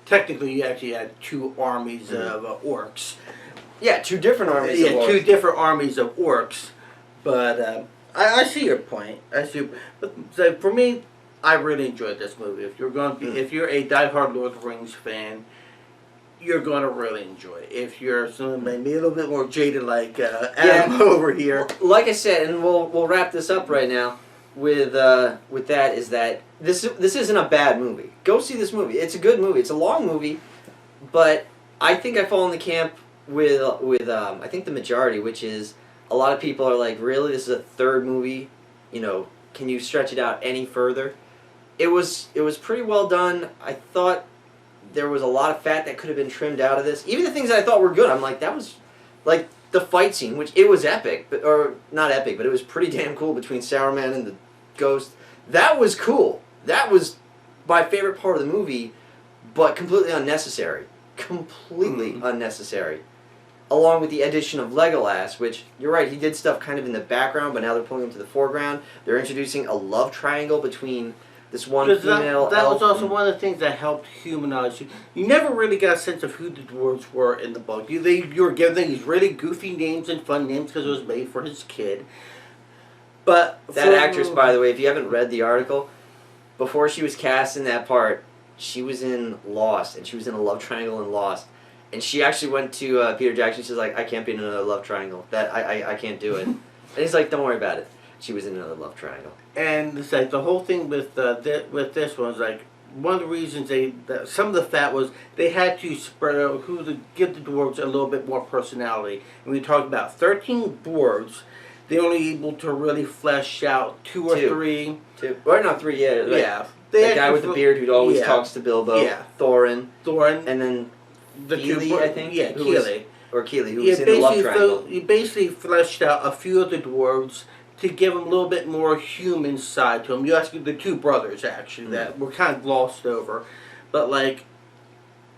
Speaker 3: Technically, you actually had 2 armies of orcs.
Speaker 2: Yeah, 2 different armies.
Speaker 3: Yeah,
Speaker 2: of orcs.
Speaker 3: 2 different armies of orcs. But I see your point. But so for me, I really enjoyed this movie. If you're going to be, if you're a diehard Lord of the Rings fan, you're going to really enjoy it. If you're maybe a little bit more jaded like Adam over here.
Speaker 2: Like I said, and we'll wrap this up right now with that, is that this isn't a bad movie. Go see this movie. It's a good movie. It's a long movie, but I think I fall in the camp with I think the majority, which is a lot of people are like, really, this is a 3rd movie? You know, can you stretch it out any further? It was pretty well done. I thought there was a lot of fat that could have been trimmed out of this. Even the things that I thought were good, I'm like, that was, like, the fight scene, which it was epic, or not epic, but it was pretty damn cool between Sauron and the ghost. That was cool. That was my favorite part of the movie, but completely unnecessary. Completely unnecessary. Along with the addition of Legolas, which, you're right, he did stuff kind of in the background, but now they're pulling him to the foreground. They're introducing a love triangle between this one female
Speaker 3: that
Speaker 2: elf.
Speaker 3: was also one of the things that helped humanize you. You never really got a sense of who the dwarves were in the book. You were given these really goofy names and fun names because it was made for his kid. But
Speaker 2: That actress, by the way, if you haven't read the article, before she was cast in that part, she was in Lost, and she was in a love triangle in Lost. And she actually went to Peter Jackson. She's like, I can't be in another love triangle. I can't do it. And he's like, don't worry about it. She was in another love triangle.
Speaker 3: And it's like the whole thing with this one was like one of the reasons some of the fat was they had to spread out give the dwarves a little bit more personality. And we talked about 13 dwarves. They're only able to really flesh out 2 or 3.
Speaker 2: 2, or not 3 yet. Like,
Speaker 3: yeah,
Speaker 2: the guy with the beard who always talks to Bilbo.
Speaker 3: Yeah.
Speaker 2: Thorin,
Speaker 3: and
Speaker 2: then
Speaker 3: the
Speaker 2: Keely, I think.
Speaker 3: Yeah, Keely.
Speaker 2: Keely, who was in the love triangle.
Speaker 3: You basically fleshed out a few of the dwarves to give them a little bit more human side to them. You asked the 2 brothers, actually, that were kind of glossed over. But, like,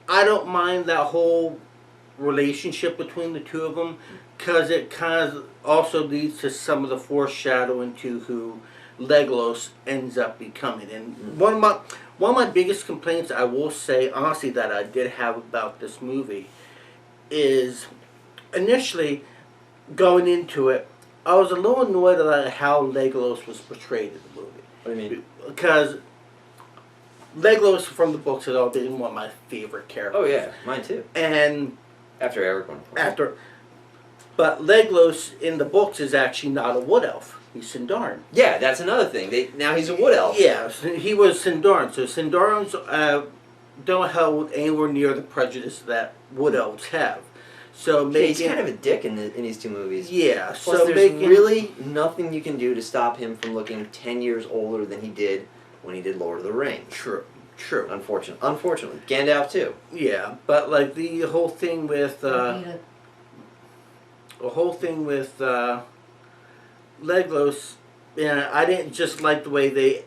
Speaker 3: I don't mind that whole relationship between the 2 of them, because it kind of also leads to some of the foreshadowing to who Legolas ends up becoming. And one of my biggest complaints, I will say, honestly, that I did have about this movie is initially going into it, I was a little annoyed about how Legolas was portrayed in the movie.
Speaker 2: What do you mean?
Speaker 3: Because Legolas from the books had always been one of my favorite characters.
Speaker 2: Oh yeah, mine too.
Speaker 3: And
Speaker 2: after Aragorn.
Speaker 3: But Legolas in the books is actually not a wood elf. He's Sindarin.
Speaker 2: Yeah, that's another thing. Now he's a wood elf.
Speaker 3: Yeah, he was Sindarin. So Sindarins don't hold anywhere near the prejudice that wood elves have. So
Speaker 2: he's kind of a dick in these 2 movies.
Speaker 3: Yeah.
Speaker 2: Plus,
Speaker 3: so
Speaker 2: there's really nothing you can do to stop him from looking 10 years older than he did when he did Lord of the Rings.
Speaker 3: True.
Speaker 2: Unfortunately, Gandalf too.
Speaker 3: Yeah, but like the whole thing with Legolas, I didn't just like the way they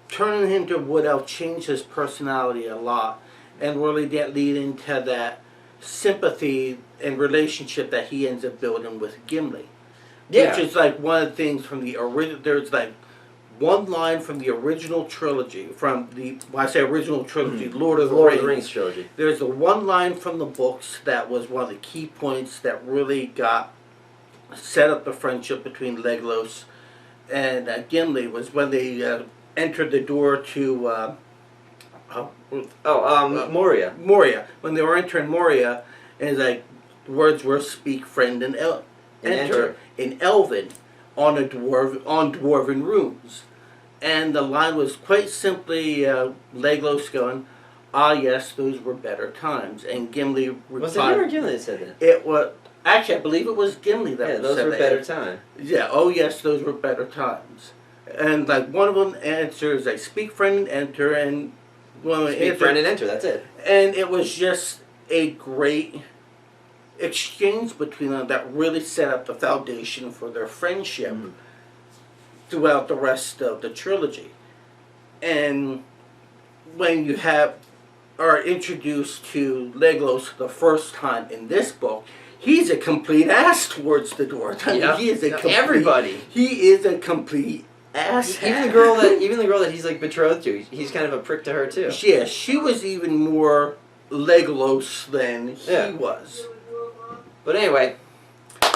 Speaker 3: turning him to wood elf changed his personality a lot, and really didn't lead into that sympathy and relationship that he ends up building with Gimli.
Speaker 2: Yeah.
Speaker 3: Which is like one of the things from the original. There's like one line from the original trilogy, when I say original trilogy, Lord of the Rings
Speaker 2: trilogy.
Speaker 3: There's the one line from the books that was one of the key points that really got set up the friendship between Legolas and Gimli, was when they entered the door to
Speaker 2: Moria.
Speaker 3: Moria. When they were entering Moria, and it's like the words were "speak, friend, and enter" in Elven on dwarven runes, and the line was quite simply Legolas going, "Ah, yes, those were better times." And Gimli replied,
Speaker 2: Was it him or Gimli that said that?
Speaker 3: It was actually, I believe it was Gimli that
Speaker 2: Yeah,
Speaker 3: said
Speaker 2: those were
Speaker 3: that.
Speaker 2: better times.
Speaker 3: Yeah. Oh, yes, those were better times. And like one of them answers, like, "Speak, friend, and enter," and one of them
Speaker 2: Speak, friend, and enter. That's it.
Speaker 3: and it was just a great exchange between them that really set up the foundation for their friendship throughout the rest of the trilogy. And when you are introduced to Legolas the first time in this book, he's a complete ass towards the dwarves. I mean,
Speaker 2: Yeah.
Speaker 3: he is a complete,
Speaker 2: Everybody.
Speaker 3: He is a complete ass.
Speaker 2: Even the girl that he's like betrothed to, he's kind of a prick to her too.
Speaker 3: Yeah, she was even more Legolas than he
Speaker 2: Yeah.
Speaker 3: was.
Speaker 2: But anyway,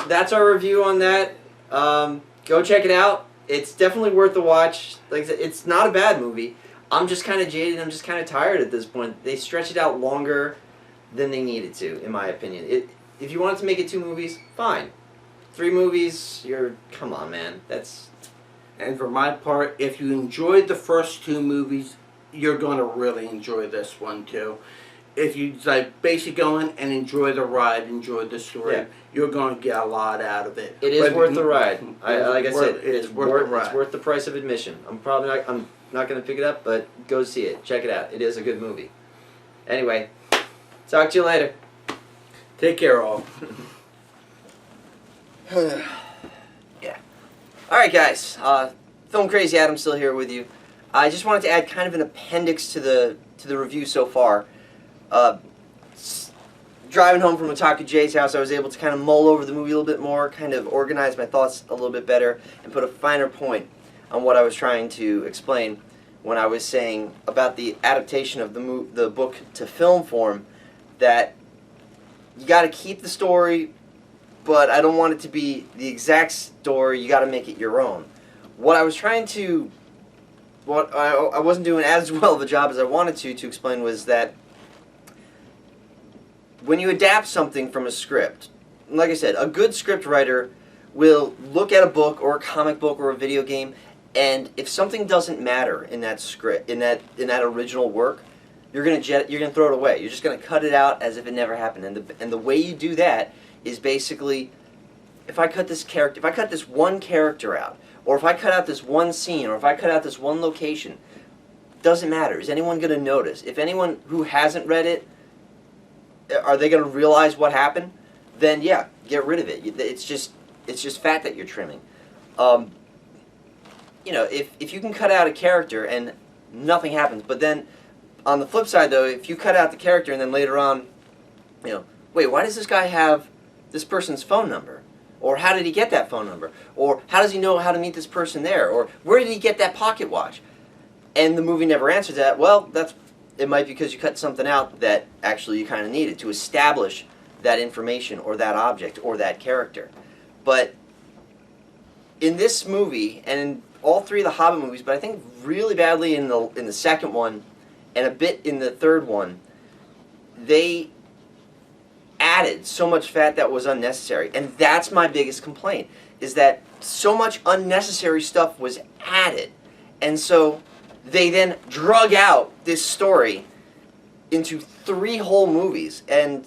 Speaker 2: that's our review on that. Go check it out. It's definitely worth the watch. Like I said, it's not a bad movie. I'm just kind of jaded. I'm just kind of tired at this point. They stretch it out longer than they needed to, in my opinion. If you wanted to make it 2 movies, fine. 3 movies, come on, man. That's...
Speaker 3: And for my part, if you enjoyed the first 2 movies, you're going to really enjoy this one too. If you like basically go in and enjoy the ride, enjoy the story,
Speaker 2: Yeah.
Speaker 3: you're going to get a lot out of it.
Speaker 2: It is worth the ride. Like I said,
Speaker 3: it's worth the ride.
Speaker 2: It's worth the price of admission. I'm not going to pick it up, but go see it. Check it out. It is a good movie. Anyway, talk to you later.
Speaker 3: Take care, all.
Speaker 2: Yeah. All right, guys. Film Crazy Adam still here with you. I just wanted to add kind of an appendix to the review so far. Driving home from Otaku Jay's house, I was able to kind of mull over the movie a little bit more, kind of organize my thoughts a little bit better, and put a finer point on what I was trying to explain when I was saying about the adaptation of the book to film form, that you got to keep the story, but I don't want it to be the exact story. You got to make it your own. What I was trying to, what I wasn't doing as well of a job as I wanted to explain was that when you adapt something from a script, like I said, a good script writer will look at a book or a comic book or a video game, and if something doesn't matter in that script, in that original work, you're gonna throw it away. You're just gonna cut it out as if it never happened. And the way you do that is basically, if I cut this one character out, or if I cut out this one scene, or if I cut out this one location, doesn't matter. Is anyone gonna notice? If anyone who hasn't read it, are they going to realize what happened? Then yeah, get rid of it. It's just fat that you're trimming. You know, if you can cut out a character and nothing happens, but then on the flip side though, if you cut out the character and then later on, you know, wait, why does this guy have this person's phone number? Or how did he get that phone number? Or how does he know how to meet this person there? Or where did he get that pocket watch? And the movie never answers that. Well, it might be because you cut something out that actually you kind of needed to establish that information or that object or that character. But in this movie, and in all 3 of the Hobbit movies, but I think really badly in the second one and a bit in the third one, they added so much fat that was unnecessary. And that's my biggest complaint, is that so much unnecessary stuff was added. And so they then drug out this story into 3 whole movies. And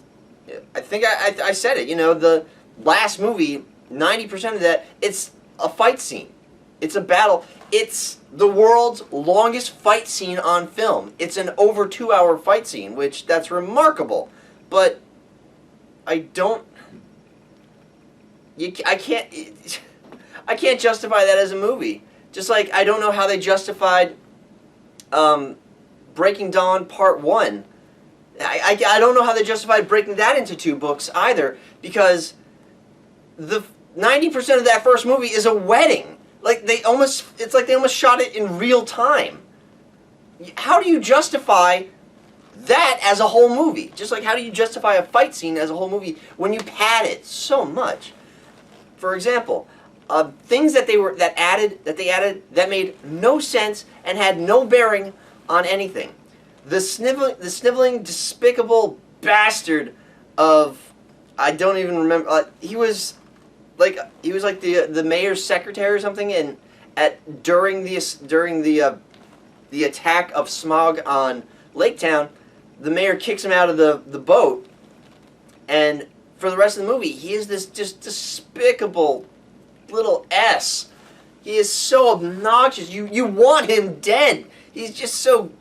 Speaker 2: I think I said it, you know, the last movie, 90% of that, it's a fight scene. It's a battle. It's the world's longest fight scene on film. It's an over 2-hour fight scene, which that's remarkable. But I can't justify that as a movie. Just like I don't know how they justified Breaking Dawn Part 1. I don't know how they justified breaking that into 2 books either, because the 90% of that first movie is a wedding. Like it's like they almost shot it in real time. How do you justify that as a whole movie? Just like how do you justify a fight scene as a whole movie when you pad it so much? For example, things that they added that made no sense and had no bearing on anything. The sniveling, despicable bastard of, I don't even remember. He was like the mayor's secretary or something, and during the attack of Smaug on Lake Town, the mayor kicks him out of the boat, and for the rest of the movie, he is this just despicable little S. He is so obnoxious. You want him dead. He's just so,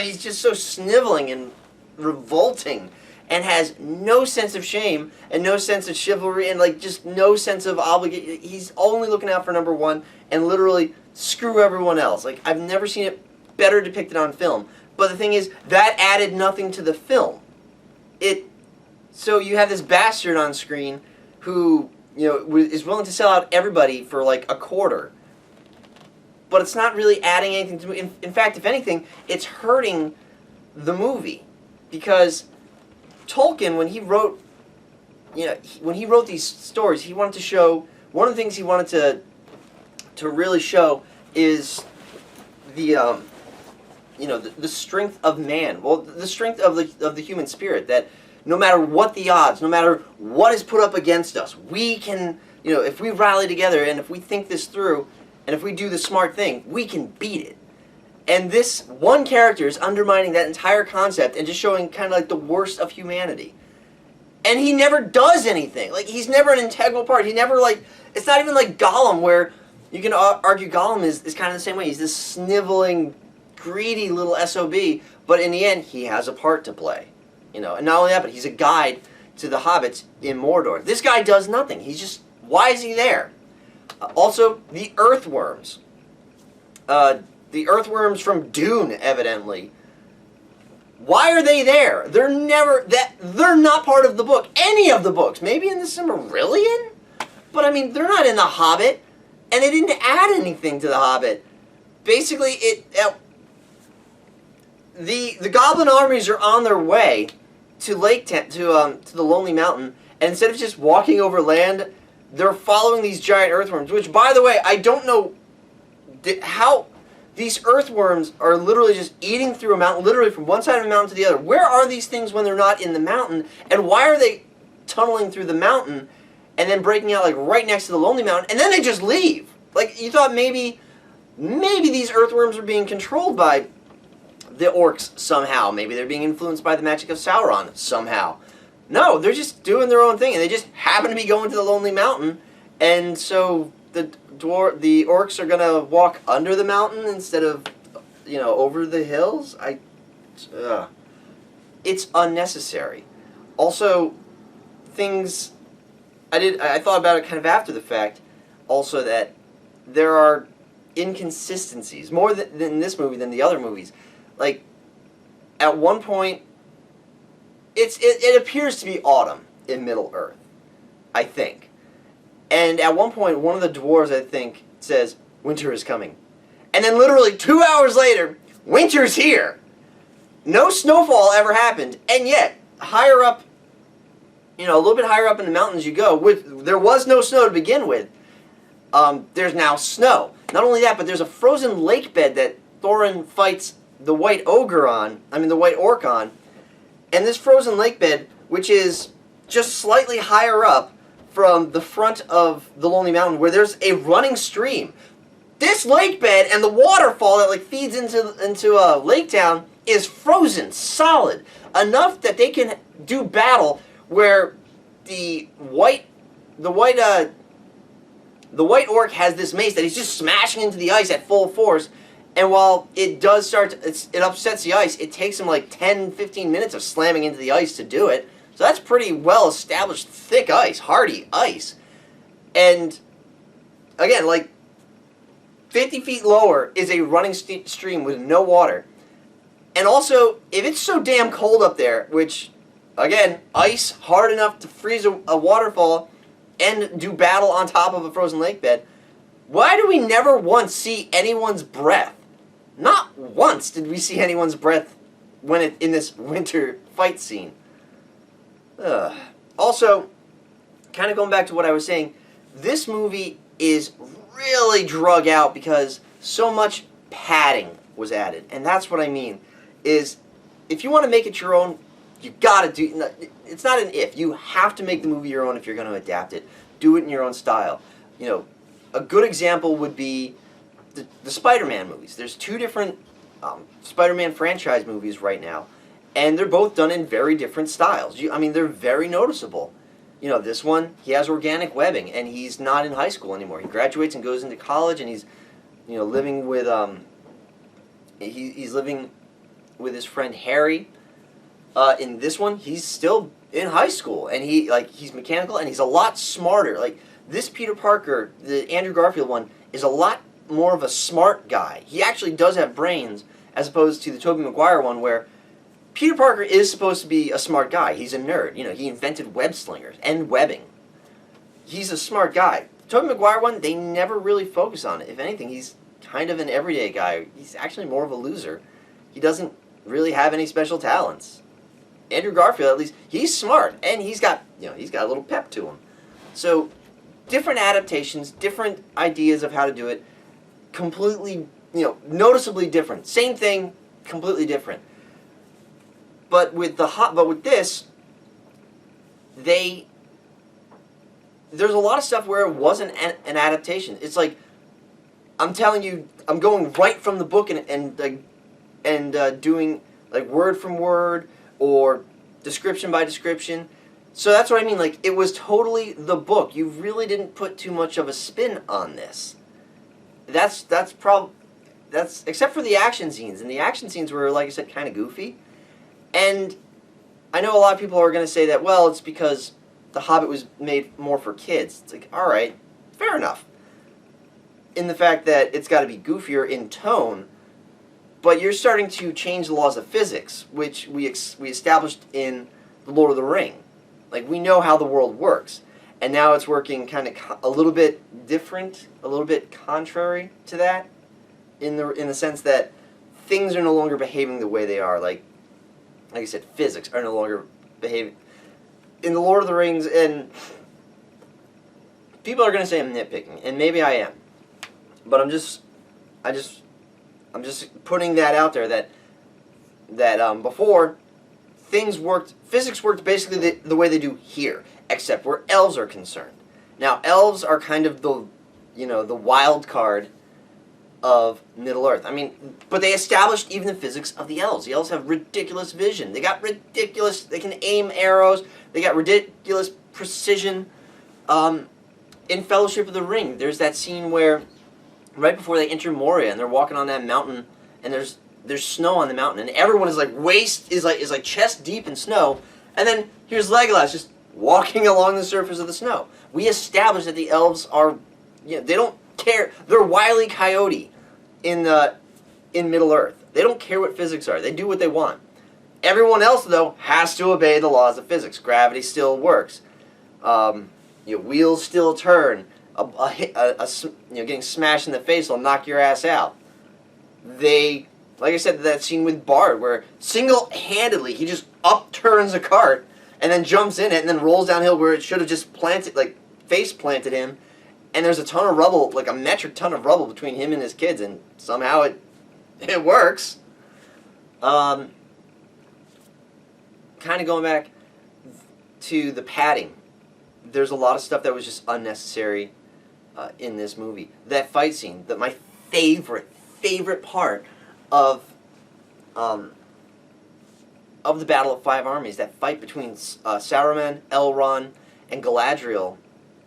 Speaker 2: he's just so sniveling and revolting, and has no sense of shame and no sense of chivalry and like just no sense of obligation. He's only looking out for number one and literally screw everyone else. Like, I've never seen it better depicted on film. But the thing is, that added nothing to the film. So you have this bastard on screen who, is willing to sell out everybody for like a quarter. But it's not really adding anything to it. In fact, if anything, it's hurting the movie. Because Tolkien, when he wrote these stories, he wanted to show, one of the things he wanted to really show is the strength of man. Well, the strength of the human spirit, that no matter what the odds, no matter what is put up against us, we can, if we rally together and if we think this through and if we do the smart thing, we can beat it. And this one character is undermining that entire concept and just showing kind of like the worst of humanity. And he never does anything. Like, he's never an integral part. He never, like, it's not even like Gollum, where you can argue Gollum is kind of the same way. He's this sniveling, greedy little SOB, but in the end, he has a part to play. And not only that, but he's a guide to the hobbits in Mordor. This guy does nothing. He's just, why is he there? Also, the earthworms. The earthworms from Dune, evidently. Why are they there? They're not part of the book. Any of the books. Maybe in the Silmarillion? But I mean, they're not in the Hobbit. And they didn't add anything to the Hobbit. Basically, the goblin armies are on their way to to the Lonely Mountain, and instead of just walking over land, they're following these giant earthworms, which, by the way, I don't know how these earthworms are literally just eating through a mountain, literally from one side of the mountain to the other. Where are these things when they're not in the mountain, and why are they tunneling through the mountain and then breaking out like right next to the Lonely Mountain, and then they just leave? Like, you thought maybe these earthworms are being controlled by the orcs somehow. Maybe they're being influenced by the magic of Sauron somehow. No, they're just doing their own thing, and they just happen to be going to the Lonely Mountain, and so the orcs are gonna walk under the mountain instead of, over the hills. It's unnecessary. Also, things I thought about it kind of after the fact. Also, that there are inconsistencies more than this movie than the other movies. Like, at one point, it appears to be autumn in Middle Earth, I think. And at one point, one of the dwarves, I think, says, "Winter is coming." And then literally 2 hours later, winter's here. No snowfall ever happened. And yet, higher up, a little bit higher up in the mountains you go, there was no snow to begin with. There's now snow. Not only that, but there's a frozen lake bed that Thorin fights the white orc on. And this frozen lake bed, which is just slightly higher up from the front of the Lonely Mountain, where there's a running stream. This lake bed and the waterfall that like feeds into Lake Town is frozen solid enough that they can do battle where the white orc has this mace that he's just smashing into the ice at full force, and while it does it upsets the ice, it takes him like 10-15 minutes of slamming into the ice to do it. So that's pretty well established thick ice, hardy ice. And again, like 50 feet lower is a running stream with no water. And also, if it's so damn cold up there, which, again, ice hard enough to freeze a waterfall and do battle on top of a frozen lake bed, why do we never once see anyone's breath? Not once did we see anyone's breath in this winter fight scene. Also, kind of going back to what I was saying, this movie is really drug out because so much padding was added. And that's what I mean, is if you want to make it your own, you gotta do, it's not an if, you have to make the movie your own if you're going to adapt it. Do it in your own style. A good example would be the Spider-Man movies. There's two different Spider-Man franchise movies right now, and they're both done in very different styles. I mean, they're very noticeable. You know, this one, he has organic webbing, and he's not in high school anymore. He graduates and goes into college, and he's, you know, living with he's living with his friend Harry. In this one, he's still in high school, and he's mechanical, and he's a lot smarter. Like, this Peter Parker, the Andrew Garfield one, is a lot more of a smart guy. He actually does have brains, as opposed to the Tobey Maguire one, where Peter Parker is supposed to be a smart guy. He's a nerd. You know, he invented web slingers and webbing. He's a smart guy. Tobey Maguire one, they never really focus on it. If anything, he's kind of an everyday guy. He's actually more of a loser. He doesn't really have any special talents. Andrew Garfield, at least, he's smart, and he's got a little pep to him. So, different adaptations, different ideas of how to do it, completely, noticeably different. Same thing, completely different. But with this, there's a lot of stuff where it wasn't an adaptation. It's like, I'm telling you, I'm going right from the book and doing like word from word or description by description. So that's what I mean. Like, it was totally the book. You really didn't put too much of a spin on this. That's except for the action scenes, and the action scenes were, like I said, kind of goofy. And I know a lot of people are going to say that, well, it's because The Hobbit was made more for kids. It's like, all right, fair enough. In the fact that it's got to be goofier in tone, but you're starting to change the laws of physics, which we established in The Lord of the Ring. Like, we know how the world works, and now it's working kind of a little bit different, a little bit contrary to that, in the sense that things are no longer behaving the way they are. Like I said, physics are no longer behaving. In The Lord of the Rings, and people are going to say I'm nitpicking, and maybe I am, but I'm just putting that out there that before, physics worked basically the way they do here, except where elves are concerned. Now, elves are kind of the wild card of Middle-earth. I mean, but they established even the physics of the elves. The elves have ridiculous vision. They can aim arrows. They got ridiculous precision. In Fellowship of the Ring, there's that scene where, right before they enter Moria, and they're walking on that mountain, and there's snow on the mountain, and everyone is like chest deep in snow, and then here's Legolas just walking along the surface of the snow. We established that the elves are, they don't care. They're Wile E. Coyote in Middle-earth. They don't care what physics are. They do what they want. Everyone else, though, has to obey the laws of physics. Gravity still works. Wheels still turn. Getting smashed in the face will knock your ass out. Like I said, that scene with Bard, where single-handedly he just upturns a cart and then jumps in it and then rolls downhill where it should have just face planted him, and there's a ton of rubble, like a metric ton of rubble between him and his kids, and somehow it works. Kind of going back to the padding, there's a lot of stuff that was just unnecessary in this movie. That fight scene, my favorite part of the Battle of Five Armies, that fight between Saruman, Elrond, and Galadriel,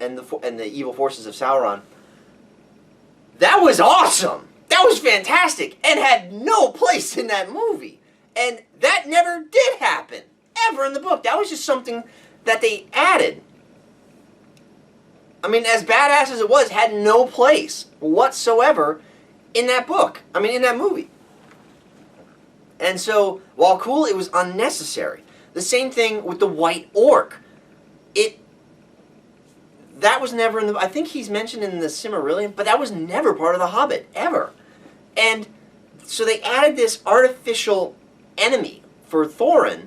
Speaker 2: and the evil forces of Sauron. That was awesome! That was fantastic, and had no place in that movie. And that never did happen, ever in the book. That was just something that they added. I mean, as badass as it was, had no place whatsoever in that book. I mean, in that movie. And so, while cool, it was unnecessary. The same thing with the White Orc. That was never in the... I think he's mentioned in the Silmarillion, but that was never part of The Hobbit, ever. And so they added this artificial enemy for Thorin,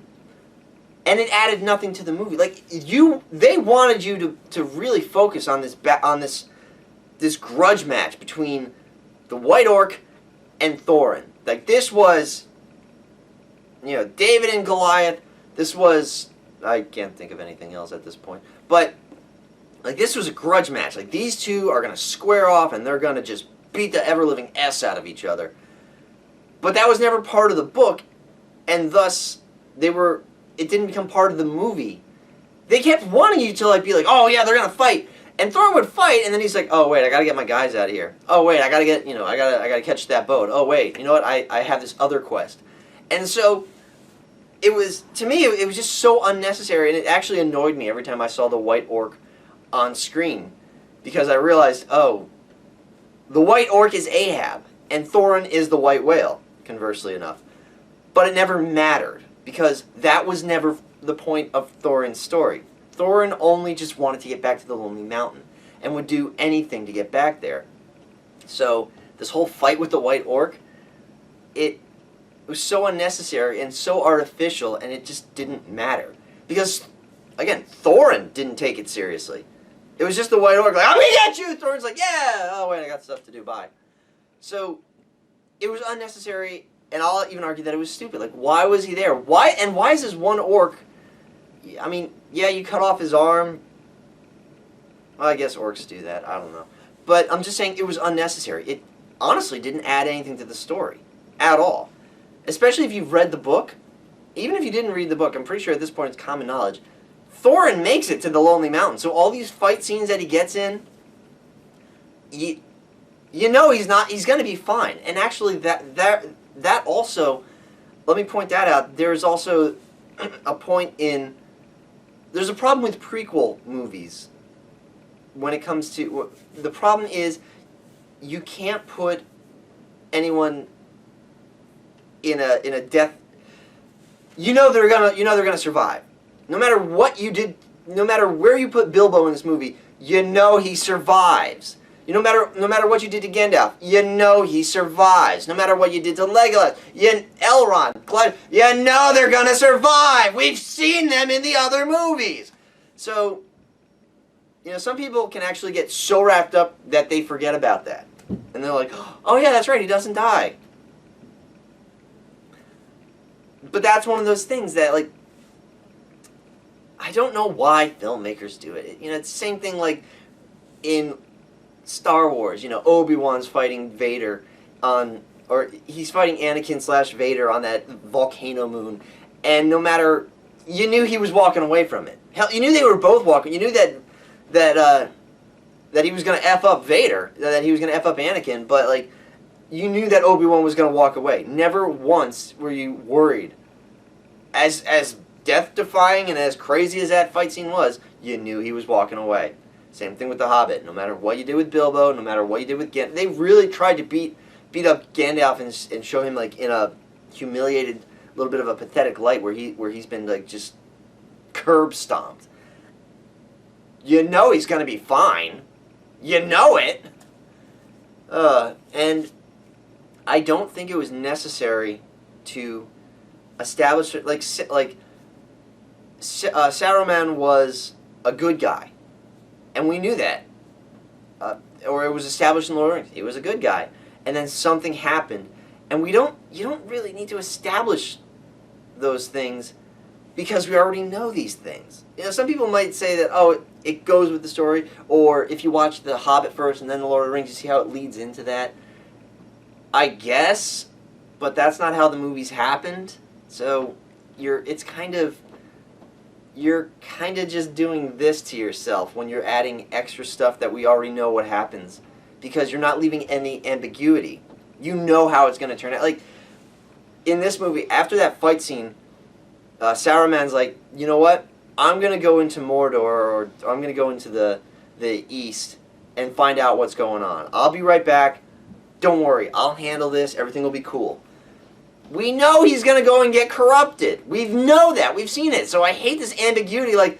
Speaker 2: and it added nothing to the movie. Like, they wanted you to really focus on this grudge match between the White Orc and Thorin. Like, this was, David and Goliath. This was, I can't think of anything else at this point. But, like, this was a grudge match. Like, these two are going to square off, and they're going to just beat the ever-living S out of each other. But that was never part of the book, and thus it didn't become part of the movie. They kept wanting you to be like, oh yeah, they're gonna fight, and Thorin would fight, and then he's like, oh wait, I gotta get my guys out of here. Oh wait, I gotta catch that boat. Oh wait, you know what? I have this other quest, and so it was, to me, it was just so unnecessary, and it actually annoyed me every time I saw the White Orc on screen, because I realized, oh, the White Orc is Ahab, and Thorin is the White Whale, conversely enough. But it never mattered, because that was never the point of Thorin's story. Thorin only just wanted to get back to the Lonely Mountain, and would do anything to get back there. So, this whole fight with the White Orc, it was so unnecessary and so artificial, and it just didn't matter. Because, again, Thorin didn't take it seriously. It was just the White Orc like, I'm gonna get you! Thorin's like, yeah! Oh wait, I got stuff to do, bye. So, it was unnecessary, and I'll even argue that it was stupid. Like, why was he there? Why is this one orc... I mean, yeah, you cut off his arm. Well, I guess orcs do that, I don't know. But I'm just saying it was unnecessary. It honestly didn't add anything to the story. At all. Especially if you've read the book. Even if you didn't read the book, I'm pretty sure at this point it's common knowledge. Thorin makes it to the Lonely Mountain, so all these fight scenes that he gets in, you know he's going to be fine. And actually, that also, let me point that out, there's also a point in, there's a problem with prequel movies when it comes to, the problem is you can't put anyone in a death, you know they're gonna survive. No matter what you did, no matter where you put Bilbo in this movie, you know he survives. No matter what you did to Gandalf, you know he survives. No matter what you did to Legolas, Elrond, Clyde, you know they're gonna survive. We've seen them in the other movies. So, some people can actually get so wrapped up that they forget about that. And they're like, oh yeah, that's right, he doesn't die. But that's one of those things that, I don't know why filmmakers do it. It's the same thing like in Star Wars. Obi-Wan's fighting Vader or he's fighting Anakin / Vader on that volcano moon. And no matter, you knew he was walking away from it. Hell, you knew they were both walking. You knew that he was going to F up Vader, that he was going to F up Anakin, but, you knew that Obi-Wan was going to walk away. Never once were you worried. As death-defying and as crazy as that fight scene was, you knew he was walking away. Same thing with the Hobbit. No matter what you did with Bilbo, no matter what you did with Gandalf, they really tried to beat up Gandalf and show him in a humiliated, little bit of a pathetic light where he's been just curb stomped. You know he's gonna be fine. You know it. And I don't think it was necessary to establish it. Saruman was a good guy, and we knew that. Or it was established in Lord of the Rings. He was a good guy, and then something happened, and you don't really need to establish those things because we already know these things. Some people might say that, oh, it goes with the story, or if you watch The Hobbit first and then The Lord of the Rings, you see how it leads into that. I guess, but that's not how the movies happened. So you're kind of just doing this to yourself when you're adding extra stuff that we already know what happens, because you're not leaving any ambiguity. You know how it's going to turn out. In this movie, after that fight scene, Saruman's like, you know what? I'm going to go into Mordor, or I'm going to go into the East and find out what's going on. I'll be right back. Don't worry, I'll handle this. Everything will be cool. We know he's going to go and get corrupted. We know that. We've seen it. So I hate this ambiguity. At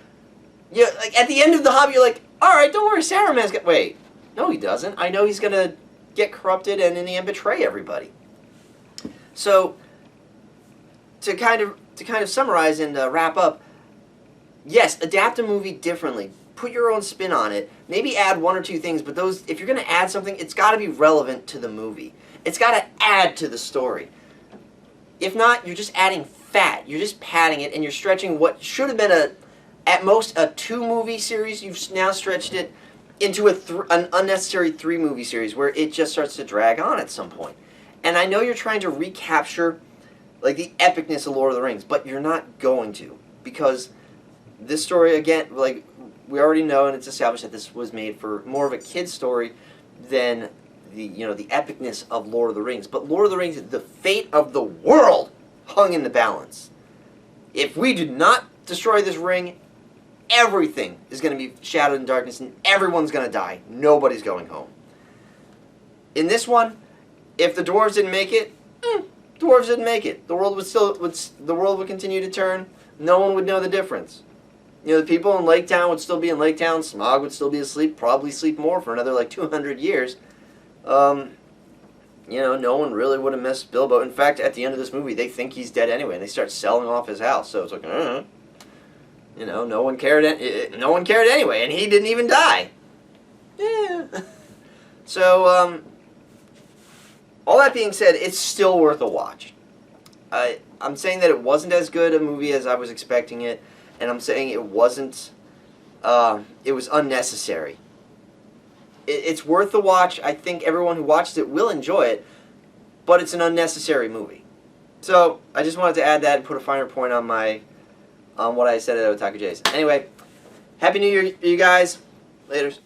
Speaker 2: the end of The Hobbit, you're like, all right, don't worry, Saruman's going to... Wait, no, he doesn't. I know he's going to get corrupted and in the end betray everybody. So, to kind of summarize and wrap up, yes, adapt a movie differently. Put your own spin on it. Maybe add one or two things, but if you're going to add something, it's got to be relevant to the movie. It's got to add to the story. If not, you're just adding fat. You're just padding it, and you're stretching what should have been at most a 2-movie series. You've now stretched it into an unnecessary 3-movie series where it just starts to drag on at some point. And I know you're trying to recapture like the epicness of Lord of the Rings, but you're not going to, because this story, again, like we already know and it's established that this was made for more of a kid's story than the the epicness of Lord of the Rings. But Lord of the Rings, the fate of the world hung in the balance. If we do not destroy this ring, everything is going to be shadowed in darkness and everyone's going to die. Nobody's going home. In this one, if the dwarves didn't make it, dwarves didn't make it. The world would continue to turn. No one would know the difference. The people in Lake Town would still be in Lake Town. Smaug would still be asleep, probably sleep more for another like 200 years. No one really would have missed Bilbo. In fact, at the end of this movie, they think he's dead anyway, and they start selling off his house. So it's like, no one cared. No one cared anyway, and he didn't even die. Yeah. So, all that being said, it's still worth a watch. I'm saying that it wasn't as good a movie as I was expecting it, and I'm saying it wasn't. It was unnecessary. It's worth the watch. I think everyone who watches it will enjoy it, but it's an unnecessary movie. So I just wanted to add that and put a finer point on what I said at Otaku J's. Anyway, Happy New Year, you guys. Laters.